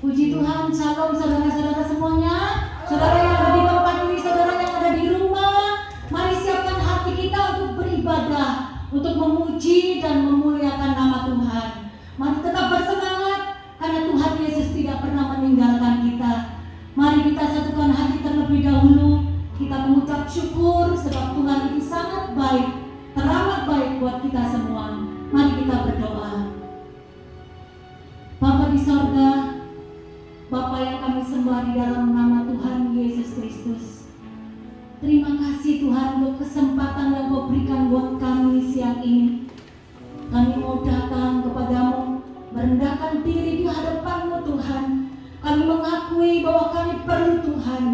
Puji Tuhan, shalom saudara-saudara semuanya. Saudara yang ada di tempat ini, saudara yang ada di rumah, mari siapkan hati kita untuk beribadah, untuk memuji dan memuliakan nama Tuhan. Mari tetap bersemangat, karena Tuhan Yesus tidak pernah meninggalkan kita. Mari kita satukan hati terlebih dahulu. Kita mengucap syukur sebab Tuhan itu sangat baik, teramat baik buat kita semua. Mari kita berdoa. Bapa di sorga, Bapa yang kami sembah di dalam nama Tuhan Yesus Kristus, terima kasih Tuhan untuk kesempatan yang Kau berikan buat kami siang ini. Kami mau datang kepadamu, merendahkan diri di hadapan-Mu Tuhan. Kami mengakui bahwa kami perlu Tuhan,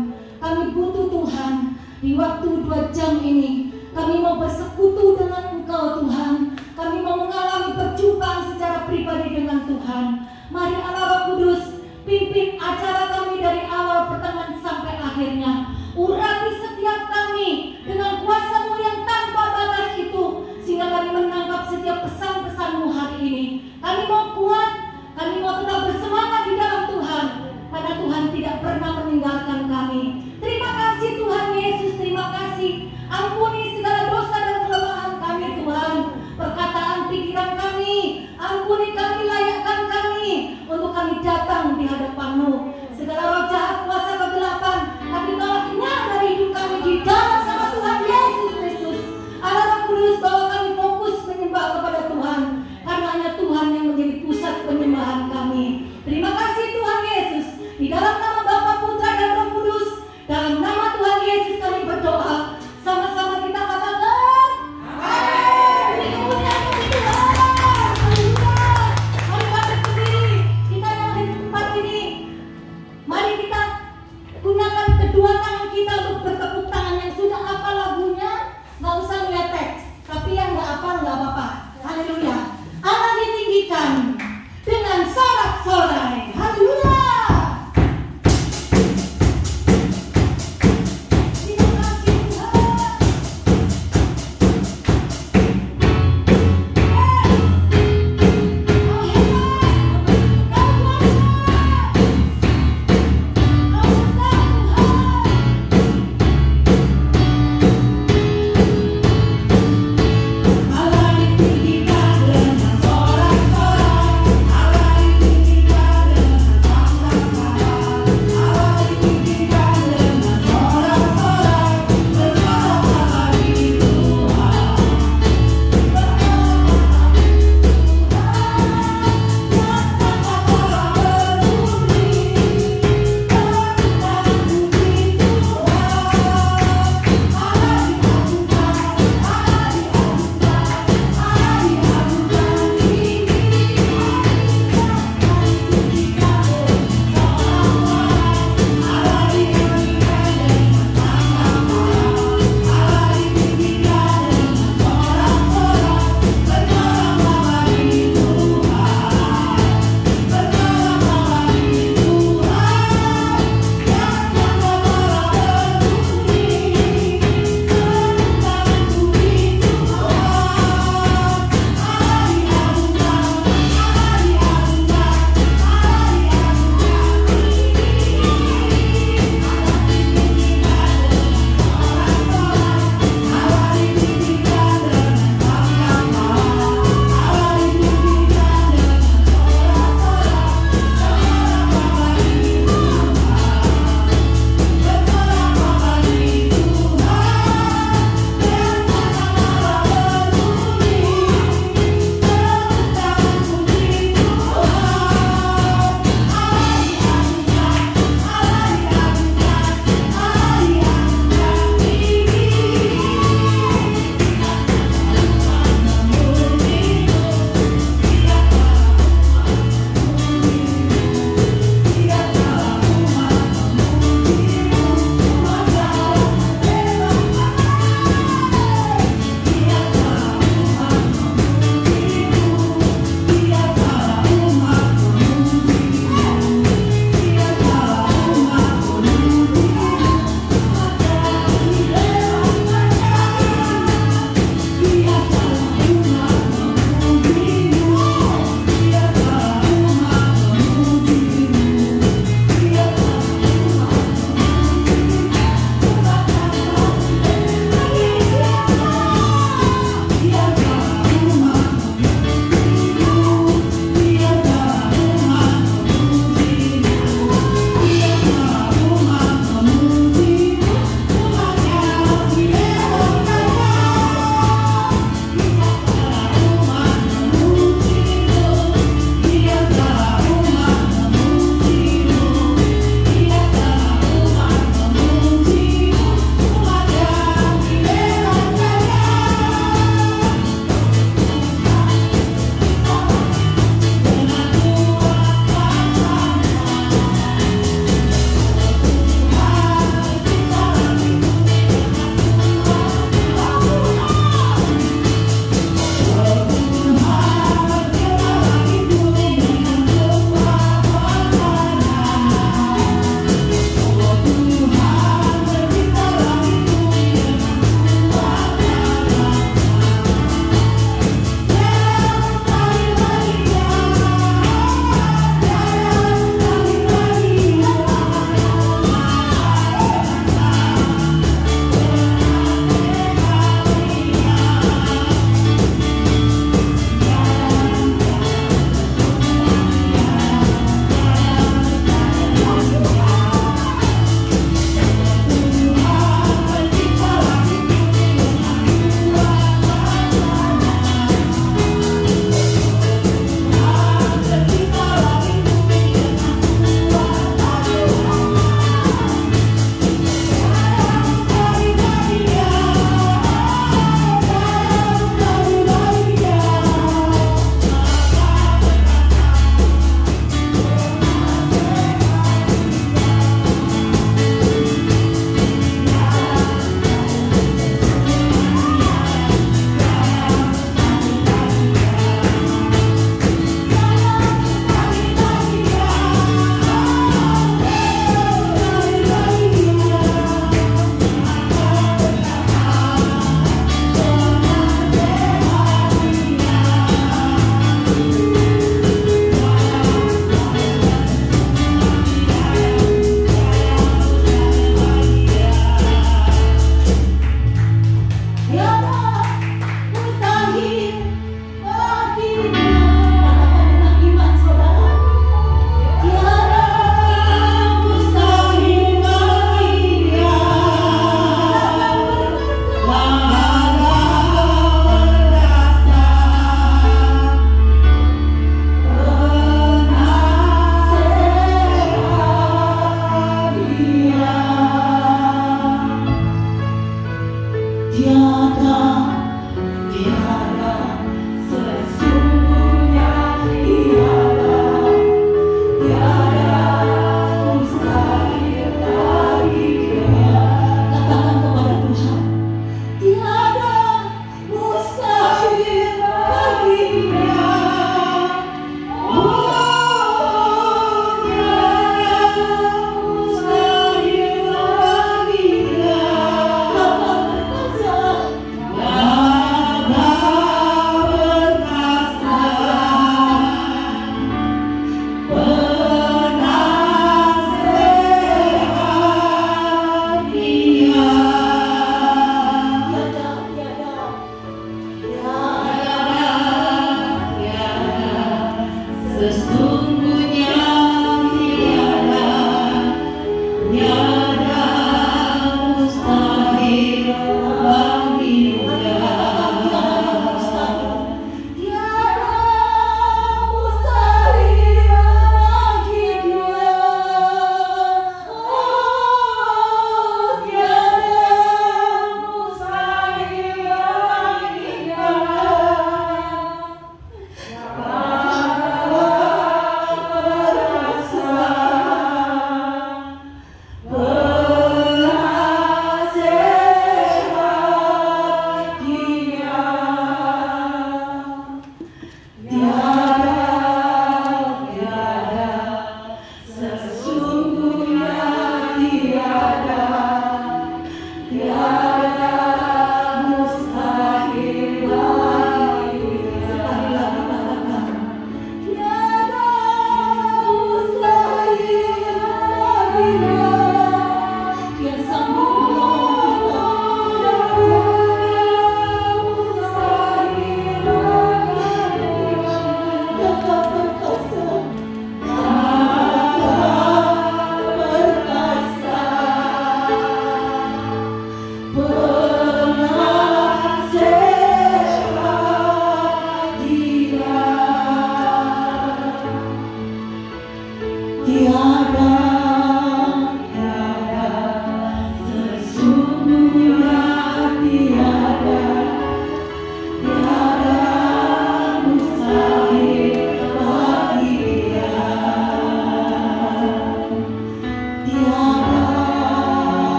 kami butuh Tuhan. Di waktu 2 jam ini kami mau bersekutu dengan Engkau Tuhan. Kami mau mengalami perjumpaan secara pribadi dengan Tuhan. Mari Allah Roh Kudus, pimpin acara kami dari awal, pertengahan sampai akhirnya. Urapi setiap kami dengan kuasa-Mu yang tanpa batas itu, sehingga kami menangkap setiap pesan-pesan-Mu hari ini. Kami mau kuat, kami mau tetap bersemangat di dalam Tuhan, karena Tuhan tidak pernah meninggalkan kami. Terima kasih Tuhan Yesus, terima kasih. Ampuni segala dosa dan kelemahan kami Tuhan, perkataan pikiran kami. Ampuni kami, layakkan kami untuk kami datang di hadapan-Mu. Segala roh jahat, kuasa kegelapan, kami tolaknya dari hidup kami di dalam nama Tuhan Yesus Kristus. Allah Roh Kudus, bawa kami fokus menyembah kepada Tuhan, karena hanya Tuhan yang menjadi pusat penyembahan kami. Terima kasih Tuhan Yesus. Di dalam nama Bapa, Putra dan Roh Kudus, dalam nama Tuhan Yesus kami berdoa. Sama-sama kita katakan amin. Mari bangkit berdiri. Kita yang di tempat ini, mari kita gunakan kedua tangan kita untuk bertepuk tangan. Yang sudah hafal lagunya nggak usah lihat teks, tapi yang nggak hafal nggak apa-apa. Haleluya. Allah ditinggikan dengan sorak-sorai. Haleluya.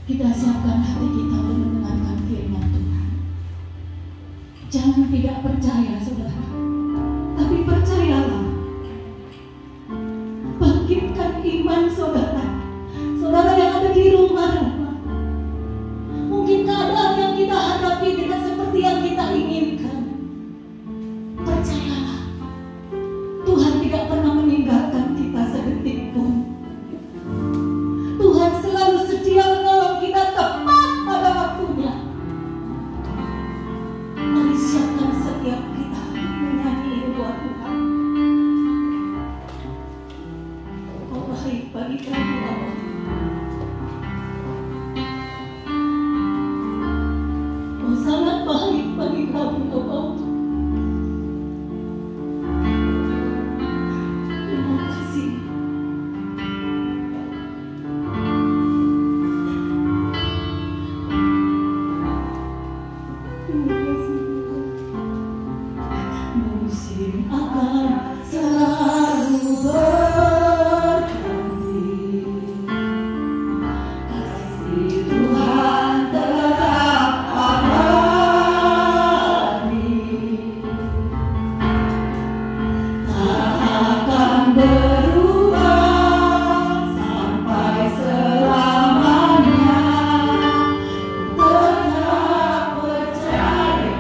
Kita siapkan hati kita untuk mendengarkan firman Tuhan. Jangan tidak percaya, saudara, tapi percayalah. Bangkitkan iman saudara. Saudara yang ada di rumah. Mungkin keadaan yang kita hadapi tidak seperti yang kita inginkan. Percayalah, Tuhan tidak pernah meninggalkan kita sedetik pun. Tuhan selalu setia menolong kita tepat pada waktunya. Mari siapkan setiap kita menyanyi buat Tuhan. Oh baik bagi kami Allah. Oh sangat baik bagi kami Allah. Terima kasih. Musim akan selalu berganti, kasih Tuhan tetap abadi, tak akan berubah sampai selamanya. Tetap percaya.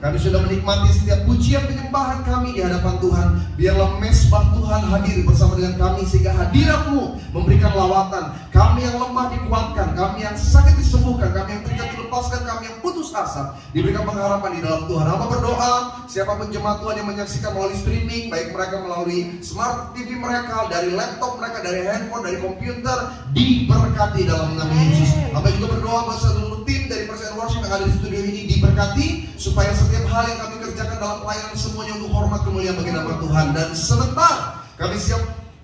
Kami sudah menikmati setiap pujian penyembahan kami di hadapan Tuhan. Biarlah mesbah Tuhan hadir bersama dengan kami, sehingga hadirat-Mu memberikan lawatan. Kami yang lemah dikuatkan, kami yang sakit disembuhkan, kami yang terikat dilepaskan, kami yang putus asa diberikan pengharapan di dalam Tuhan. Hamba berdoa, siapapun jemaat Tuhan yang menyaksikan melalui streaming, baik mereka melalui smart TV mereka, dari laptop mereka, dari handphone, dari komputer, diberkati dalam nama Yesus. Hamba juga berdoa buat seluruh tim dari Presiden Worship yang ada di studio ini diberkati, supaya setiap hal yang kami kerjakan dalam pelayanan semuanya untuk hormat kemuliaan bagi nama Tuhan. Dan sebentar kami siap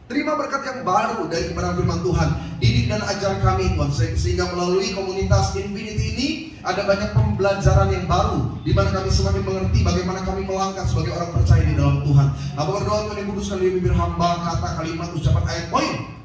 terima berkat yang baru dari kebenaran firman Tuhan. Didik dan ajar kami Tuhan, sehingga melalui komunitas Infinity ini ada banyak pembelajaran yang baru, di mana kami semakin mengerti bagaimana kami melangkah sebagai orang percaya di dalam Tuhan. Hamba berdoa Tuhan yang kuduskan di bibir hamba, kata, kalimat, ucapan, ayat, poin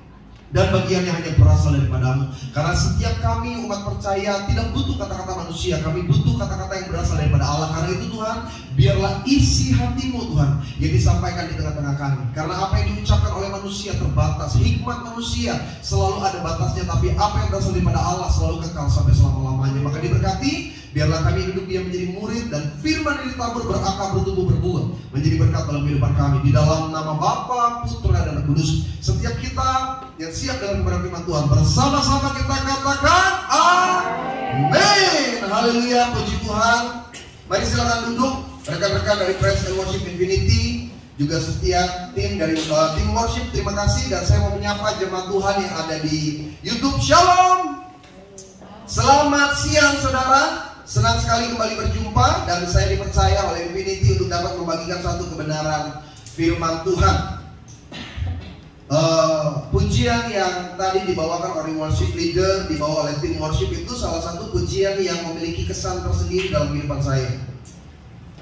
dan bagiannya hanya berasal daripada-Mu. Karena setiap kami umat percaya tidak butuh kata-kata manusia, kami butuh kata-kata yang berasal daripada Allah. Karena itu Tuhan, biarlah isi hati-Mu Tuhan yang disampaikan di tengah-tengah kami. Karena apa yang diucapkan oleh manusia terbatas, hikmat manusia selalu ada batasnya, tapi apa yang berasal daripada Allah selalu kekal sampai selama-lamanya. Maka diberkati, biarlah kami hidup dia menjadi murid, dan firman yang ditabur berakar, bertumbuh, berbuah, menjadi berkat dalam kehidupan kami. Di dalam nama Bapa, Putra, dan Roh Kudus. Setiap kita yang siap dalam kebenaran firman Tuhan, bersama-sama kita katakan amin. Haleluya, puji Tuhan. Mari silakan duduk rekan-rekan dari Praise and Worship Infinity, juga setiap tim dari tim worship. Terima kasih, dan saya mau menyapa jemaat Tuhan yang ada di YouTube. Shalom. Selamat siang saudara. Senang sekali kembali berjumpa, dan saya dipercaya oleh Infinity untuk dapat membagikan satu kebenaran firman Tuhan. Pujian yang tadi dibawakan oleh worship leader, dibawa oleh tim worship, itu salah satu pujian yang memiliki kesan tersendiri dalam kehidupan saya.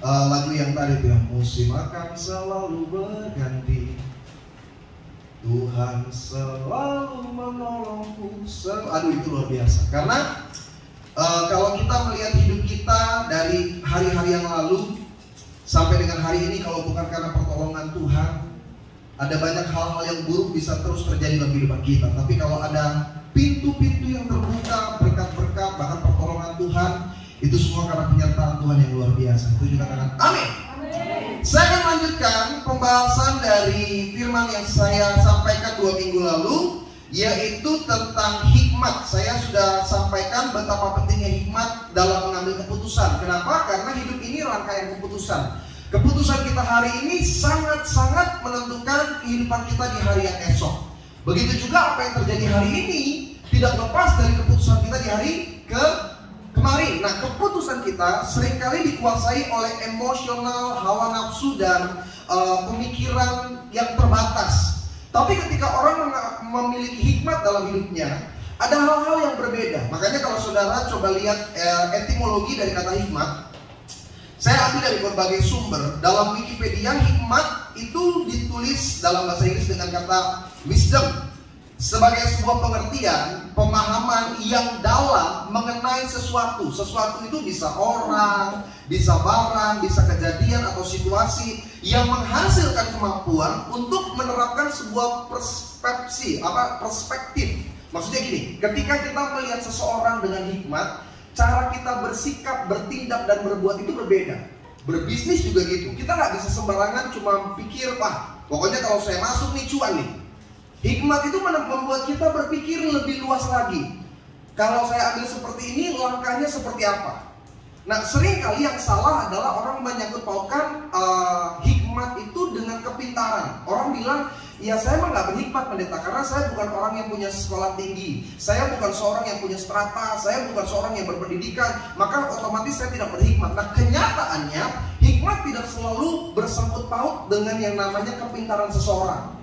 Lagu yang tadi itu, musim akan selalu berganti, Tuhan selalu menolongku. Aduh, itu luar biasa. Karena kalau kita melihat hidup kita dari hari-hari yang lalu sampai dengan hari ini, kalau bukan karena pertolongan Tuhan, ada banyak hal-hal yang buruk bisa terus terjadi dalam kehidupan kita. Tapi kalau ada pintu-pintu yang terbuka, berkat-berkat, bahkan pertolongan Tuhan, itu semua karena penyertaan Tuhan yang luar biasa. Itu juga katakan amin. Saya akan lanjutkan pembahasan dari firman yang saya sampaikan 2 minggu lalu, yaitu tentang hikmat. Saya sudah sampaikan betapa pentingnya hikmat dalam mengambil keputusan. Kenapa? Karena hidup ini rangkaian keputusan. Keputusan kita hari ini sangat-sangat menentukan kehidupan kita di hari yang esok. Begitu juga apa yang terjadi hari ini tidak lepas dari keputusan kita di hari kemarin. Nah, keputusan kita seringkali dikuasai oleh emosional, hawa nafsu, dan pemikiran yang terbatas. Tapi ketika orang memiliki hikmat dalam hidupnya, ada hal-hal yang berbeda. Makanya kalau saudara coba lihat etimologi dari kata hikmat, saya ambil dari berbagai sumber. Dalam Wikipedia, hikmat itu ditulis dalam bahasa Inggris dengan kata wisdom, sebagai sebuah pengertian, pemahaman yang dalam mengenai sesuatu. Sesuatu itu bisa orang, bisa barang, bisa kejadian atau situasi yang menghasilkan kemampuan untuk menerapkan sebuah perspektif. Maksudnya gini, ketika kita melihat seseorang dengan hikmat, cara kita bersikap, bertindak, dan berbuat itu berbeda. Berbisnis juga gitu. Kita nggak bisa sembarangan cuma pikir, wah pokoknya kalau saya masuk nih cuan nih. Hikmat itu membuat kita berpikir lebih luas lagi. Kalau saya ambil seperti ini, langkahnya seperti apa? Nah, seringkali yang salah adalah orang menyangkut pautkan hikmat itu dengan kepintaran. Orang bilang, ya saya mah nggak berhikmat pendeta, karena saya bukan orang yang punya sekolah tinggi, saya bukan seorang yang punya strata, saya bukan seorang yang berpendidikan, maka otomatis saya tidak berhikmat. Nah, kenyataannya hikmat tidak selalu bersangkut paut dengan yang namanya kepintaran seseorang.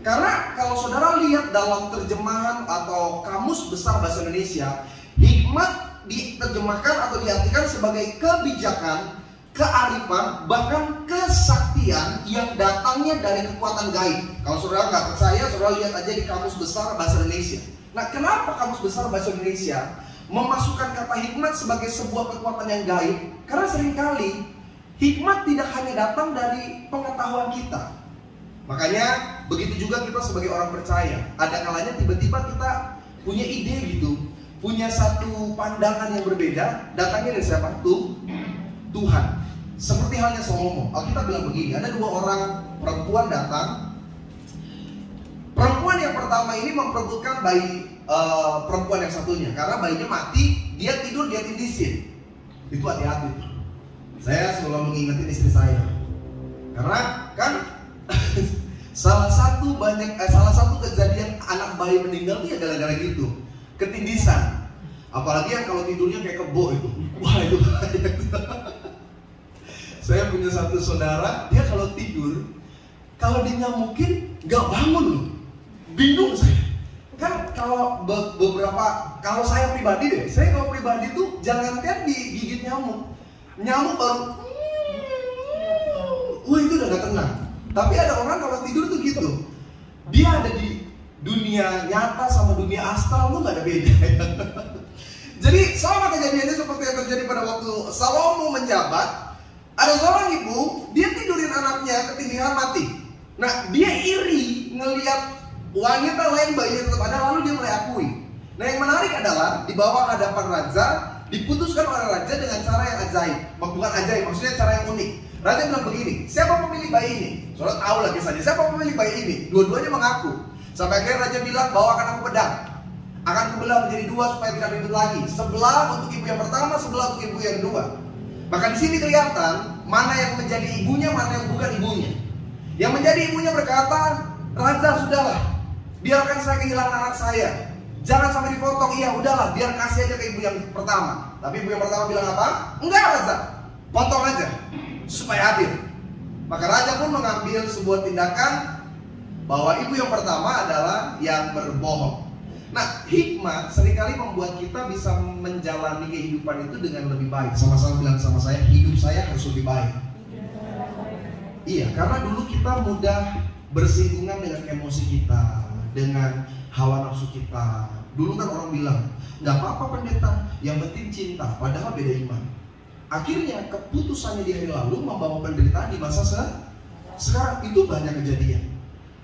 Karena kalau saudara lihat dalam terjemahan atau kamus besar bahasa Indonesia, hikmat diterjemahkan atau diartikan sebagai kebijakan, kearifan, bahkan kesaktian yang datangnya dari kekuatan gaib. Kalau saudara nggak percaya, saudara lihat aja di kamus besar bahasa Indonesia. Nah, kenapa kamus besar bahasa Indonesia memasukkan kata hikmat sebagai sebuah kekuatan yang gaib? Karena seringkali hikmat tidak hanya datang dari pengetahuan kita. Makanya begitu juga kita sebagai orang percaya, ada kalanya tiba-tiba kita punya ide gitu, punya satu pandangan yang berbeda, datangnya dari siapa? Tuhan. Seperti halnya Salomo, Alkitab bilang begini, ada 2 orang perempuan datang. Perempuan yang pertama ini memperebutkan bayi perempuan yang satunya, karena bayinya mati, dia tidur, dia tindisin. Itu hati-hati. Saya selalu mengingetin istri saya, karena kan salah satu kejadian anak bayi meninggal itu ya gara-gara gitu, ketindisan. Apalagi yang kalau tidurnya kayak kebo itu, wah itu bahaya. Saya punya satu saudara, dia kalau tidur, kalau dinyamukin nggak bangun loh, bingung saya. Kan kalau kalau saya pribadi tuh jangankan digigit nyamuk baru, wah itu udah gak tenang. Tapi ada orang kalau tidur tuh gitu, dia ada di dunia nyata sama dunia astral tuh gak ada beda. Jadi sama kejadiannya seperti yang terjadi pada waktu Salomo menjabat. Ada seorang ibu, dia tidurin anaknya ketindihan mati. Nah, dia iri ngelihat wanita lain bayinya tetap ada, lalu dia mulai akui. Nah, yang menarik adalah di bawah hadapan raja, diputuskan oleh raja dengan cara yang ajaib. Bukan ajaib, maksudnya cara yang unik. Raja bilang begini, siapa pemilik bayi ini? Saudara tahu lah kisahnya, siapa pemilik bayi ini? Dua-duanya mengaku. Sampai akhirnya raja bilang, bawakan aku pedang, akan kubelah menjadi 2 supaya tidak ribut lagi. Sebelah untuk ibu yang pertama, sebelah untuk ibu yang kedua. Maka di sini kelihatan mana yang menjadi ibunya, mana yang bukan ibunya. Yang menjadi ibunya berkata, raja sudahlah, biarkan saya kehilangan anak saya, jangan sampai dipotong. Iya udahlah, biar kasih aja ke ibu yang pertama. Tapi ibu yang pertama bilang apa? Enggak raja, potong aja supaya adil. Maka raja pun mengambil sebuah tindakan bahwa ibu yang pertama adalah yang berbohong. Nah, hikmat seringkali membuat kita bisa menjalani kehidupan itu dengan lebih baik. Sama-sama bilang sama saya, hidup saya harus lebih baik. Iya, karena dulu kita mudah bersinggungan dengan emosi kita, dengan hawa nafsu kita. Dulu kan orang bilang, nggak apa-apa pendeta, yang penting cinta, padahal beda iman. Akhirnya keputusannya di hari lalu membawa penderitaan di masa sekarang. Itu banyak kejadian.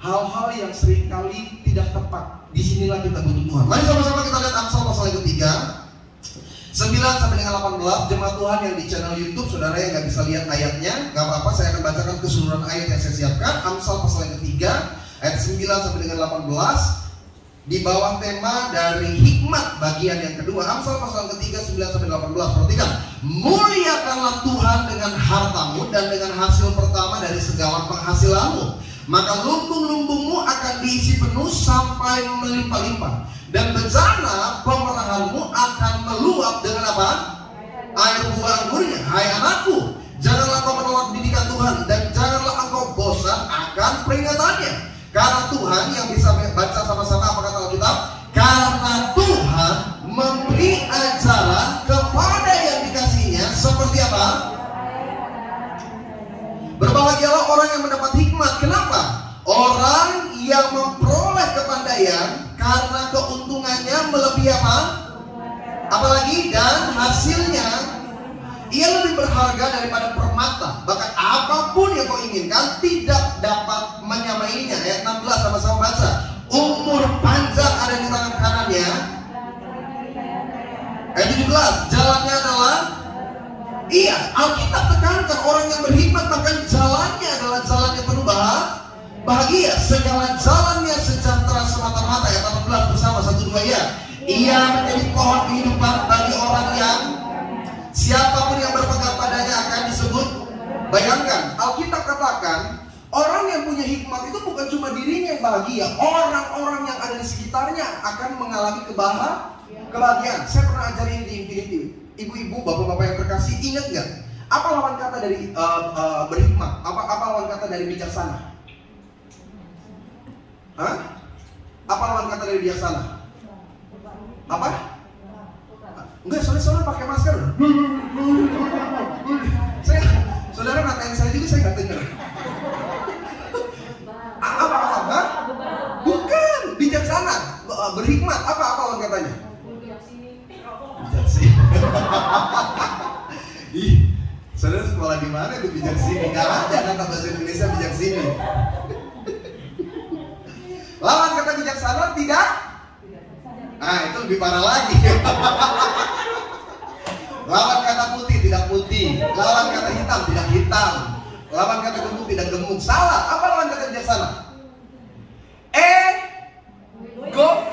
Hal-hal yang seringkali tidak tepat. Disinilah kita butuh Tuhan. Mari sama-sama kita lihat Amsal pasal yang ketiga 9 sampai dengan 18. Jemaat Tuhan yang di channel YouTube, saudara yang nggak bisa lihat ayatnya, nggak apa-apa, saya akan bacakan keseluruhan ayat yang saya siapkan. Amsal pasal yang ketiga ayat 9 sampai dengan 18 di bawah tema dari hikmat bagian yang kedua. Amsal pasal yang ketiga 9 sampai 18. Perhatikan, muliakanlah Tuhan dengan hartamu dan dengan hasil pertama dari segala penghasilanmu. Maka lumbung-lumbungmu akan diisi penuh sampai melimpah-limpah, dan bejana pemerahanmu akan meluap dengan apa? Air buah anggurnya. Hai anakku, janganlah kau menolak didikan Tuhan, dan janganlah engkau bosan akan peringatannya. Karena Tuhan, yang bisa baca sama-sama apa kata Alkitab? Karena Tuhan memberi ajaran kepada yang dikasihnya seperti apa? Berbahagialah orang yang mendapat hikmat. Kenapa? Orang yang memperoleh kepandaian karena keuntungannya melebihi apa? Apalagi dan hasilnya ia lebih berharga daripada permata. Bahkan apapun yang kau inginkan tidak dapat menyamainya. Ayat 16 sama-sama baca. Umur panjang ada di tangan kanannya. Ayat 17, jalannya adalah, iya, Alkitab tekankan orang yang berhikmat maka jalannya adalah jalan yang penuh bahagia. Segala jalannya sejahtera semata-mata. Ayat 18 bersama 1, 2 ya. Ia menjadi pohon kehidupan bagi orang yang siapapun yang berpegang padanya akan disebut. Bayangkan, Alkitab katakan orang yang punya hikmat itu bukan cuma dirinya yang bahagia, orang-orang yang ada di sekitarnya akan mengalami kebahagiaan. Saya pernah ajarin di Infinity. Ibu-ibu, bapak-bapak yang terkasih, ingat nggak? Apa lawan kata dari berhikmat? Apa lawan kata dari bijaksana? Hah? Apa lawan kata dari bijaksana? Apa? Enggak, soalnya pakai masker. Saudara ngatain saya juga, saya nggak dengar. Apa? Bukan, bijaksana, berhikmat. Apa lawan katanya? Bijaksini. Ih, saudara sekolah di mana itu bijaksini? Nggak ada kata bahasa Indonesia bijaksini. Lawan kata bijaksana tidak. Nah, itu lebih parah lagi. Lawan kata putih tidak putih. Lawan kata hitam tidak hitam. Lawan kata gemuk tidak gemuk. Salah. Apa lawan kata bijaksana?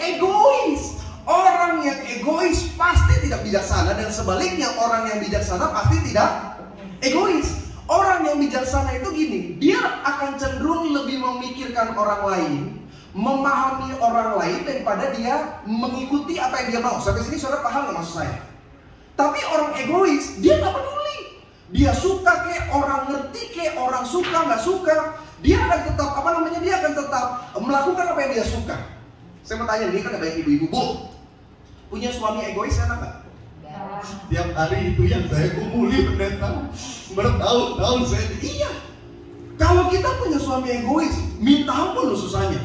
Egois. Orang yang egois pasti tidak bijaksana, dan sebaliknya orang yang bijaksana pasti tidak egois. Orang yang bijaksana itu gini, dia akan cenderung lebih memikirkan orang lain, memahami orang lain daripada dia mengikuti apa yang dia mau. Sampai sini saudara paham nggak maksud saya? Tapi orang egois, dia nggak peduli. Dia suka kayak orang ngerti kayak orang suka nggak suka, dia akan tetap dia akan tetap melakukan apa yang dia suka. Saya mau tanya, ini kan ada banyak ibu-ibu, Bu, punya suami egois enak nggak? Tiap hari itu yang saya kumuli pendeta, bertahun-tahun saya. Iya. Kalau kita punya suami egois, minta ampun loh susahnya.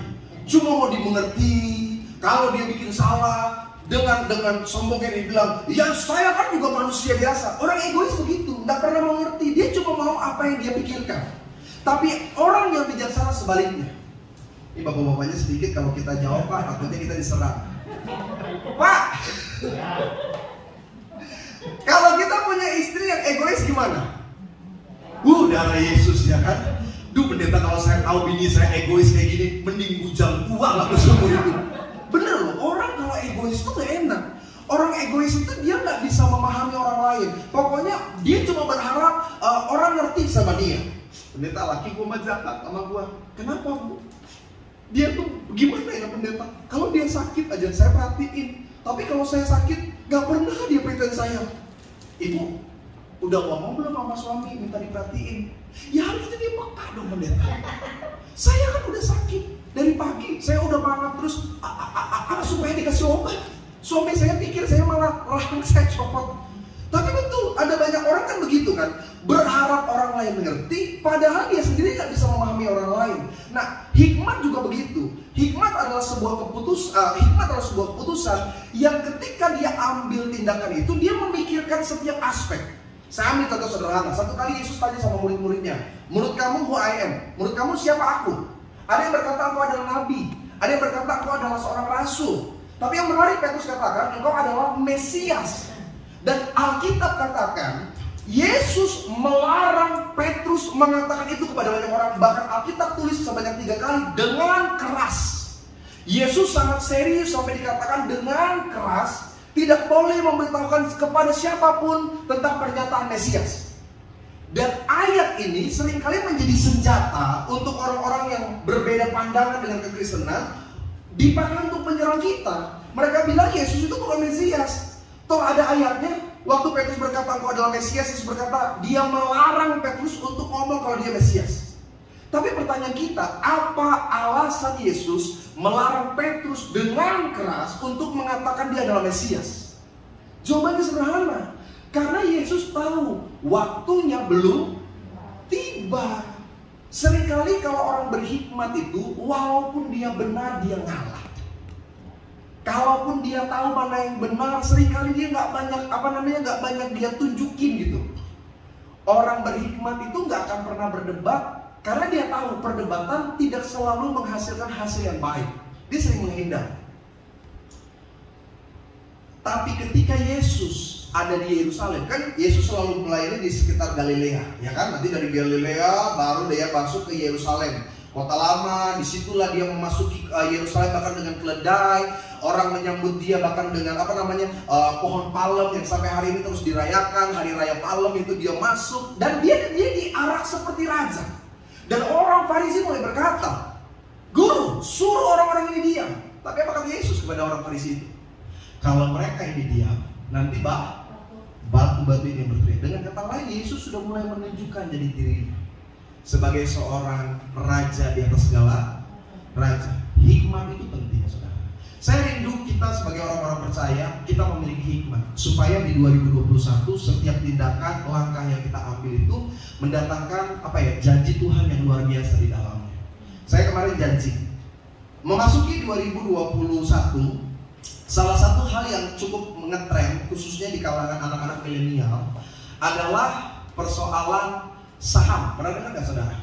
Cuma mau dimengerti. Kalau dia bikin salah, dengan sombongnya dia bilang, ya saya kan juga manusia biasa. Orang egois begitu, nggak pernah mengerti. Dia cuma mau apa yang dia pikirkan. Tapi orang yang bijaksana sebaliknya. Ini bapak-bapaknya sedikit, kalau kita jawab Pak, takutnya kita diserang. Pak, kalau kita punya istri yang egois gimana? Darah Yesus ya kan? Duh pendeta, kalau saya tahu bini saya egois kayak gini, mending bujang tua lah seumur hidup. Bener loh, orang kalau egois itu gak enak. Orang egois itu dia gak bisa memahami orang lain. Pokoknya dia cuma berharap orang ngerti sama dia. Pendeta, laki gue mah zakat sama gue. Kenapa Bu? Dia tuh gimana ya pendeta? Kalau dia sakit aja saya perhatiin. Tapi kalau saya sakit, gak pernah dia perhatiin saya. Ibu, udah ngomong belum sama suami minta diperhatiin? Ya harusnya dia peka dong pendeta. Saya kan udah sakit dari pagi, saya udah makan terus supaya dikasih obat. Suami saya pikir saya malah rahang saya copot. Tapi betul, ada banyak orang kan begitu kan, berharap orang lain mengerti, padahal dia sendiri nggak bisa memahami orang lain. Nah, hikmat juga begitu. Hikmat adalah sebuah keputusan yang ketika dia ambil tindakan itu, dia memikirkan setiap aspek. Saya ambil contoh sederhana. Satu kali Yesus tanya sama murid-muridnya, menurut kamu who I am? Menurut kamu siapa aku? Ada yang berkata engkau adalah nabi, ada yang berkata engkau adalah seorang rasul. Tapi yang menarik Petrus katakan, engkau adalah Mesias. Dan Alkitab katakan, Yesus melarang Petrus mengatakan itu kepada banyak orang. Bahkan Alkitab tulis sebanyak 3 kali dengan keras. Yesus sangat serius sampai dikatakan dengan keras, tidak boleh memberitahukan kepada siapapun tentang pernyataan Mesias. Dan ayat ini seringkali menjadi senjata untuk orang-orang yang berbeda pandangan dengan kekristenan, dipakai untuk menyerang kita. Mereka bilang Yesus itu bukan Mesias. Toh ada ayatnya, waktu Petrus berkata engkau adalah Mesias, Yesus berkata dia melarang Petrus untuk ngomong kalau dia Mesias. Tapi pertanyaan kita, apa alasan Yesus melarang Petrus dengan keras untuk mengatakan dia adalah Mesias? Jawabannya sederhana, karena Yesus tahu waktunya belum tiba. Seringkali kalau orang berhikmat itu, walaupun dia benar, dia ngalah. Kalaupun dia tahu mana yang benar, seringkali dia nggak banyak dia tunjukin gitu. Orang berhikmat itu nggak akan pernah berdebat, karena dia tahu perdebatan tidak selalu menghasilkan hasil yang baik. Dia sering menghindar. Tapi ketika Yesus ada di Yerusalem, kan Yesus selalu melayani di sekitar Galilea, ya kan? Nanti dari Galilea baru dia masuk ke Yerusalem, kota lama. Disitulah dia memasuki Yerusalem bahkan dengan keledai. Orang menyambut dia bahkan dengan pohon palem yang sampai hari ini terus dirayakan. Hari raya palem itu dia masuk dan dia diarak seperti raja. Dan orang Farisi mulai berkata, Guru, suruh orang-orang ini diam. Tapi apa kata Yesus kepada orang Farisi itu? Kalau mereka ini diam, nanti batu-batu ini berteriak. Dengan kata lain, Yesus sudah mulai menunjukkan jadi dirinya sebagai seorang raja di atas segala raja. Hikmat itu penting, saudara. Saya rindu kita sebagai orang-orang percaya, kita memiliki hikmat supaya di 2021 setiap tindakan, langkah yang kita ambil itu mendatangkan janji Tuhan yang luar biasa di dalamnya. Saya kemarin janji memasuki 2021, salah satu hal yang cukup ngetren khususnya di kalangan anak-anak milenial adalah persoalan saham. Pernah dengar nggak saudara?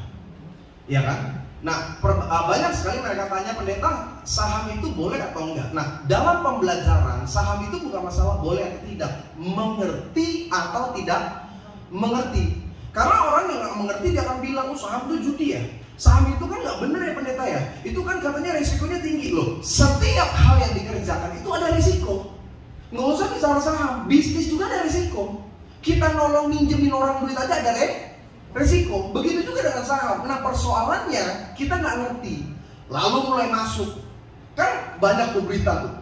Iya kan? Nah, banyak sekali mereka tanya pendeta, saham itu boleh atau enggak? Nah, dalam pembelajaran, saham itu bukan masalah boleh atau tidak, mengerti atau tidak mengerti. Karena orang yang nggak mengerti dia akan bilang, oh saham itu judi ya, saham itu kan nggak bener ya pendeta ya, itu kan katanya resikonya tinggi loh. Setiap hal yang dikerjakan itu ada resiko. Nggak usah bicara saham, bisnis juga ada resiko. Kita nolong minjemin orang duit aja ada resiko. Begitu juga dengan saham. Nah, persoalannya kita nggak ngerti, lalu mulai masuk. Kan banyak tuh berita tuh,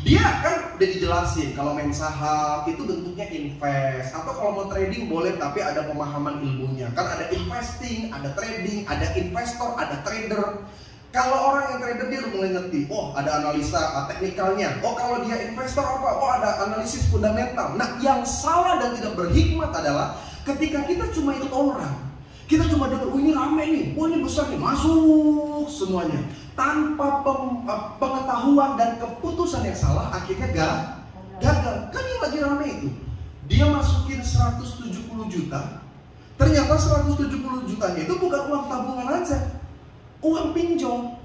dia kan udah dijelasin kalau main saham itu bentuknya invest, atau kalau mau trading boleh tapi ada pemahaman ilmunya. Kan ada investing, ada trading, ada investor, ada trader. Kalau orang yang trader dia udah mulai ngerti, oh ada analisa teknikalnya, oh kalau dia investor apa, oh ada analisis fundamental. Nah, yang salah dan tidak berhikmat adalah ketika kita cuma ikut orang, kita cuma dengar, oh ini rame nih, oh ini besar nih, masuk semuanya tanpa pengetahuan dan keputusan yang salah, akhirnya gagal. Kan yang lagi rame itu, dia masukin 170 juta, ternyata 170 jutanya itu bukan uang tabungan aja, uang pinjol.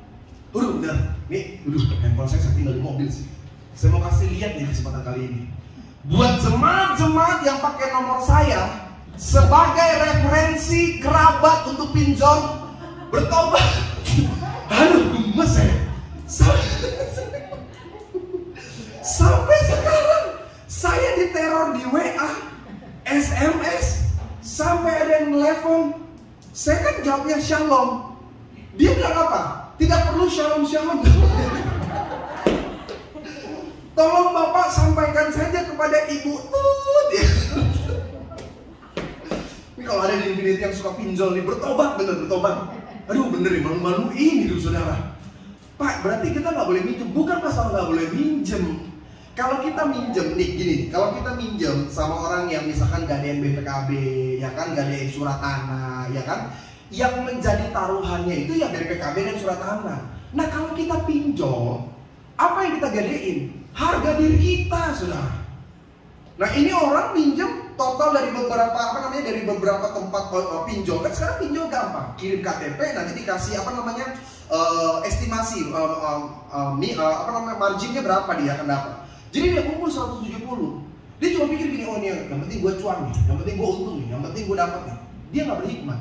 Benar, nih, handphone saya tinggal di mobil sih. Saya mau kasih lihat nih kesempatan kali ini. Buat jemaat-jemaat yang pakai nomor saya sebagai referensi kerabat untuk pinjol, bertobat. Aduh, gemes saya. Sampai sekarang saya diteror di WA, SMS, sampai ada yang telepon. Saya kan jawabnya shalom. Dia bilang apa? Tidak perlu shalom-shalom. Tolong Bapak sampaikan saja kepada Ibu Tut ya. Ini kalau ada di Infinity yang suka pinjol nih, bertobat, bener bertobat. Aduh bener nih, malu-malu ini tuh saudara. Pak, berarti kita nggak boleh minjem. Bukan masalah nggak boleh minjem. Kalau kita minjem nih gini, kalau kita minjem sama orang yang misalkan gadein BPKB, ya kan, gadein surat tanah, ya kan, yang menjadi taruhannya itu ya dari PKB dan surat tanah. Nah kalau kita pinjol, apa yang kita gadein? Harga diri kita, saudara. Nah ini orang minjem total dari beberapa tempat pinjol. Kan sekarang pinjol gampang, kirim KTP nanti dikasih estimasi marginnya berapa dia akan dapat. Jadi dia kumpul 170. Dia cuma pikir gini, oh ini yang penting gue cuan nih, yang penting gue untung nih, yang penting gue dapat nih. Dia nggak berhikmat.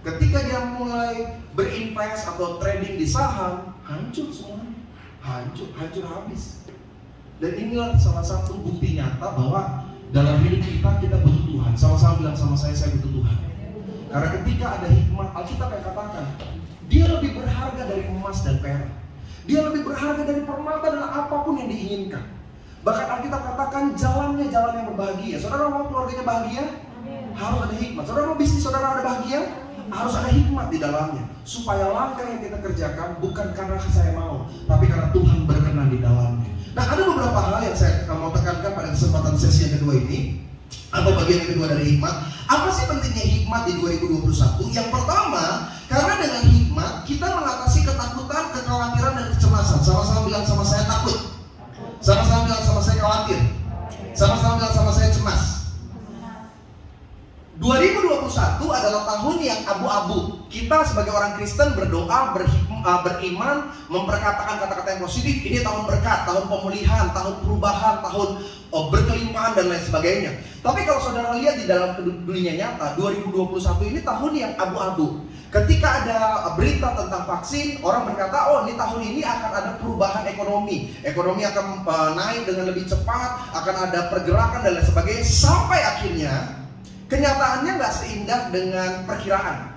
Ketika dia mulai berinvest atau trading di saham, hancur semuanya, hancur habis. Dan inilah salah satu bukti nyata bahwa dalam hidup kita butuh Tuhan. Sama-sama bilang sama saya butuh Tuhan. Karena ketika ada hikmat, Alkitab yang katakan, dia lebih berharga dari emas dan perak. Dia lebih berharga dari permata dan apapun yang diinginkan. Bahkan Alkitab katakan jalannya jalan yang berbahagia. Saudara mau keluarganya bahagia? Harus ada hikmat. Saudara mau bisnis saudara ada bahagia? Harus ada hikmat di dalamnya. Supaya langkah yang kita kerjakan bukan karena saya mau, tapi karena Tuhan berkenan di dalamnya. Nah, ada beberapa hal yang saya mau tekankan pada kesempatan sesi yang kedua ini, atau bagian yang kedua dari hikmat. Apa sih pentingnya hikmat di 2021? Yang pertama, karena dengan hikmat kita mengatasi ketakutan, kekhawatiran, dan kecemasan. Sama-sama bilang sama saya takut. Sama-sama bilang sama saya khawatir. Sama-sama bilang sama saya cemas. 2021 adalah tahun yang abu-abu. Kita sebagai orang Kristen berdoa, beriman, memperkatakan kata-kata yang positif. Ini tahun berkat, tahun pemulihan, tahun perubahan, tahun berkelimpahan dan lain sebagainya. Tapi kalau saudara lihat di dalam dunia nyata, 2021 ini tahun yang abu-abu. Ketika ada berita tentang vaksin, orang berkata, oh ini tahun ini akan ada perubahan ekonomi. Ekonomi akan naik dengan lebih cepat, akan ada pergerakan dan lain sebagainya. Sampai akhirnya kenyataannya nggak seindah dengan perkiraan.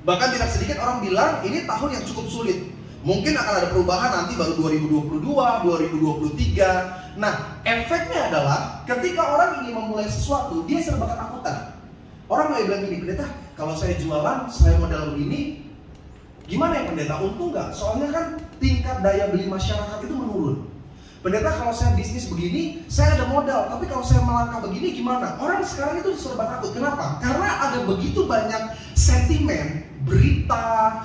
Bahkan tidak sedikit orang bilang ini tahun yang cukup sulit. Mungkin akan ada perubahan nanti baru 2022, 2023. Nah, efeknya adalah ketika orang ingin memulai sesuatu, dia serba ketakutan. Orang mulai bilang gini, pendeta, kalau saya jualan, saya modal begini, gimana ya pendeta? Untung nggak? Soalnya kan tingkat daya beli masyarakat itu menurun. Pendeta, kalau saya bisnis begini, saya ada modal, tapi kalau saya melangkah begini gimana? Orang sekarang itu serba takut. Kenapa? Karena ada begitu banyak sentimen, berita,